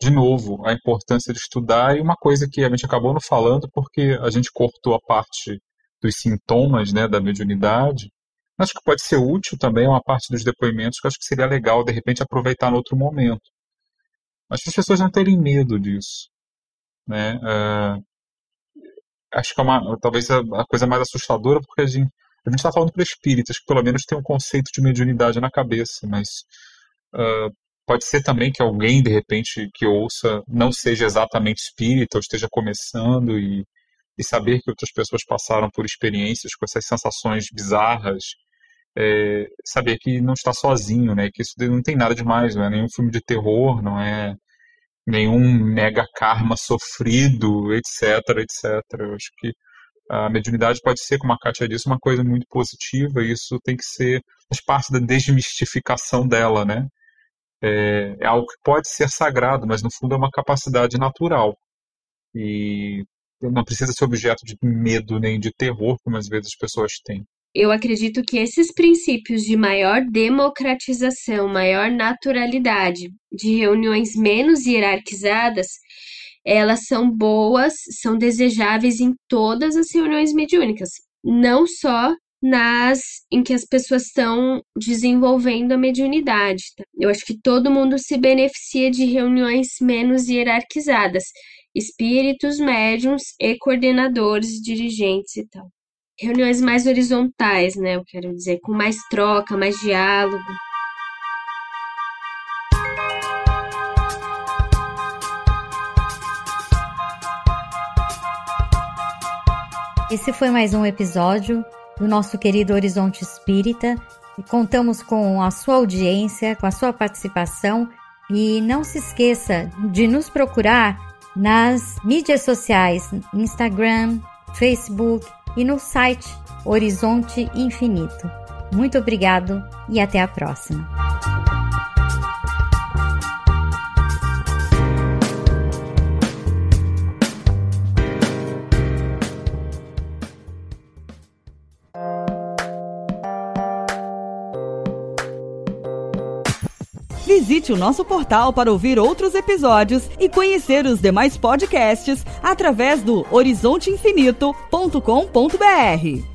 de novo, a importância de estudar, e uma coisa que a gente acabou não falando porque a gente cortou a parte dos sintomas, né, da mediunidade. Acho que pode ser útil também uma parte dos depoimentos, que eu acho que seria legal, de repente, aproveitar no outro momento. Mas para as pessoas não terem medo disso, né? Acho que talvez a coisa mais assustadora, porque a gente está falando para espíritas, que pelo menos tem um conceito de mediunidade na cabeça, mas pode ser também que alguém, de repente, que ouça, não seja exatamente espírita, ou esteja começando, e saber que outras pessoas passaram por experiências com essas sensações bizarras, saber que não está sozinho, né? Que isso não tem nada demais, não é nenhum filme de terror, não é nenhum mega karma sofrido, etc, etc. Eu acho que a mediunidade pode ser, como a Kátia disse, uma coisa muito positiva, e isso tem que faz parte da desmistificação dela, né? É algo que pode ser sagrado, mas no fundo é uma capacidade natural. E não precisa ser objeto de medo nem de terror, como às vezes as pessoas têm. Eu acredito que esses princípios de maior democratização, maior naturalidade, de reuniões menos hierarquizadas, elas são boas, são desejáveis em todas as reuniões mediúnicas. não só em que as pessoas estão desenvolvendo a mediunidade, tá? Eu acho que todo mundo se beneficia de reuniões menos hierarquizadas, espíritos, médiuns e coordenadores, dirigentes e tal. Reuniões mais horizontais, né? Eu quero dizer, com mais troca, mais diálogo. Esse foi mais um episódio do nosso querido Horizonte Espírita. E contamos com a sua audiência, com a sua participação. E não se esqueça de nos procurar nas mídias sociais, Instagram, Facebook e no site Horizonte Infinito. Muito obrigado e até a próxima. Visite o nosso portal para ouvir outros episódios e conhecer os demais podcasts através do horizonteinfinito.com.br.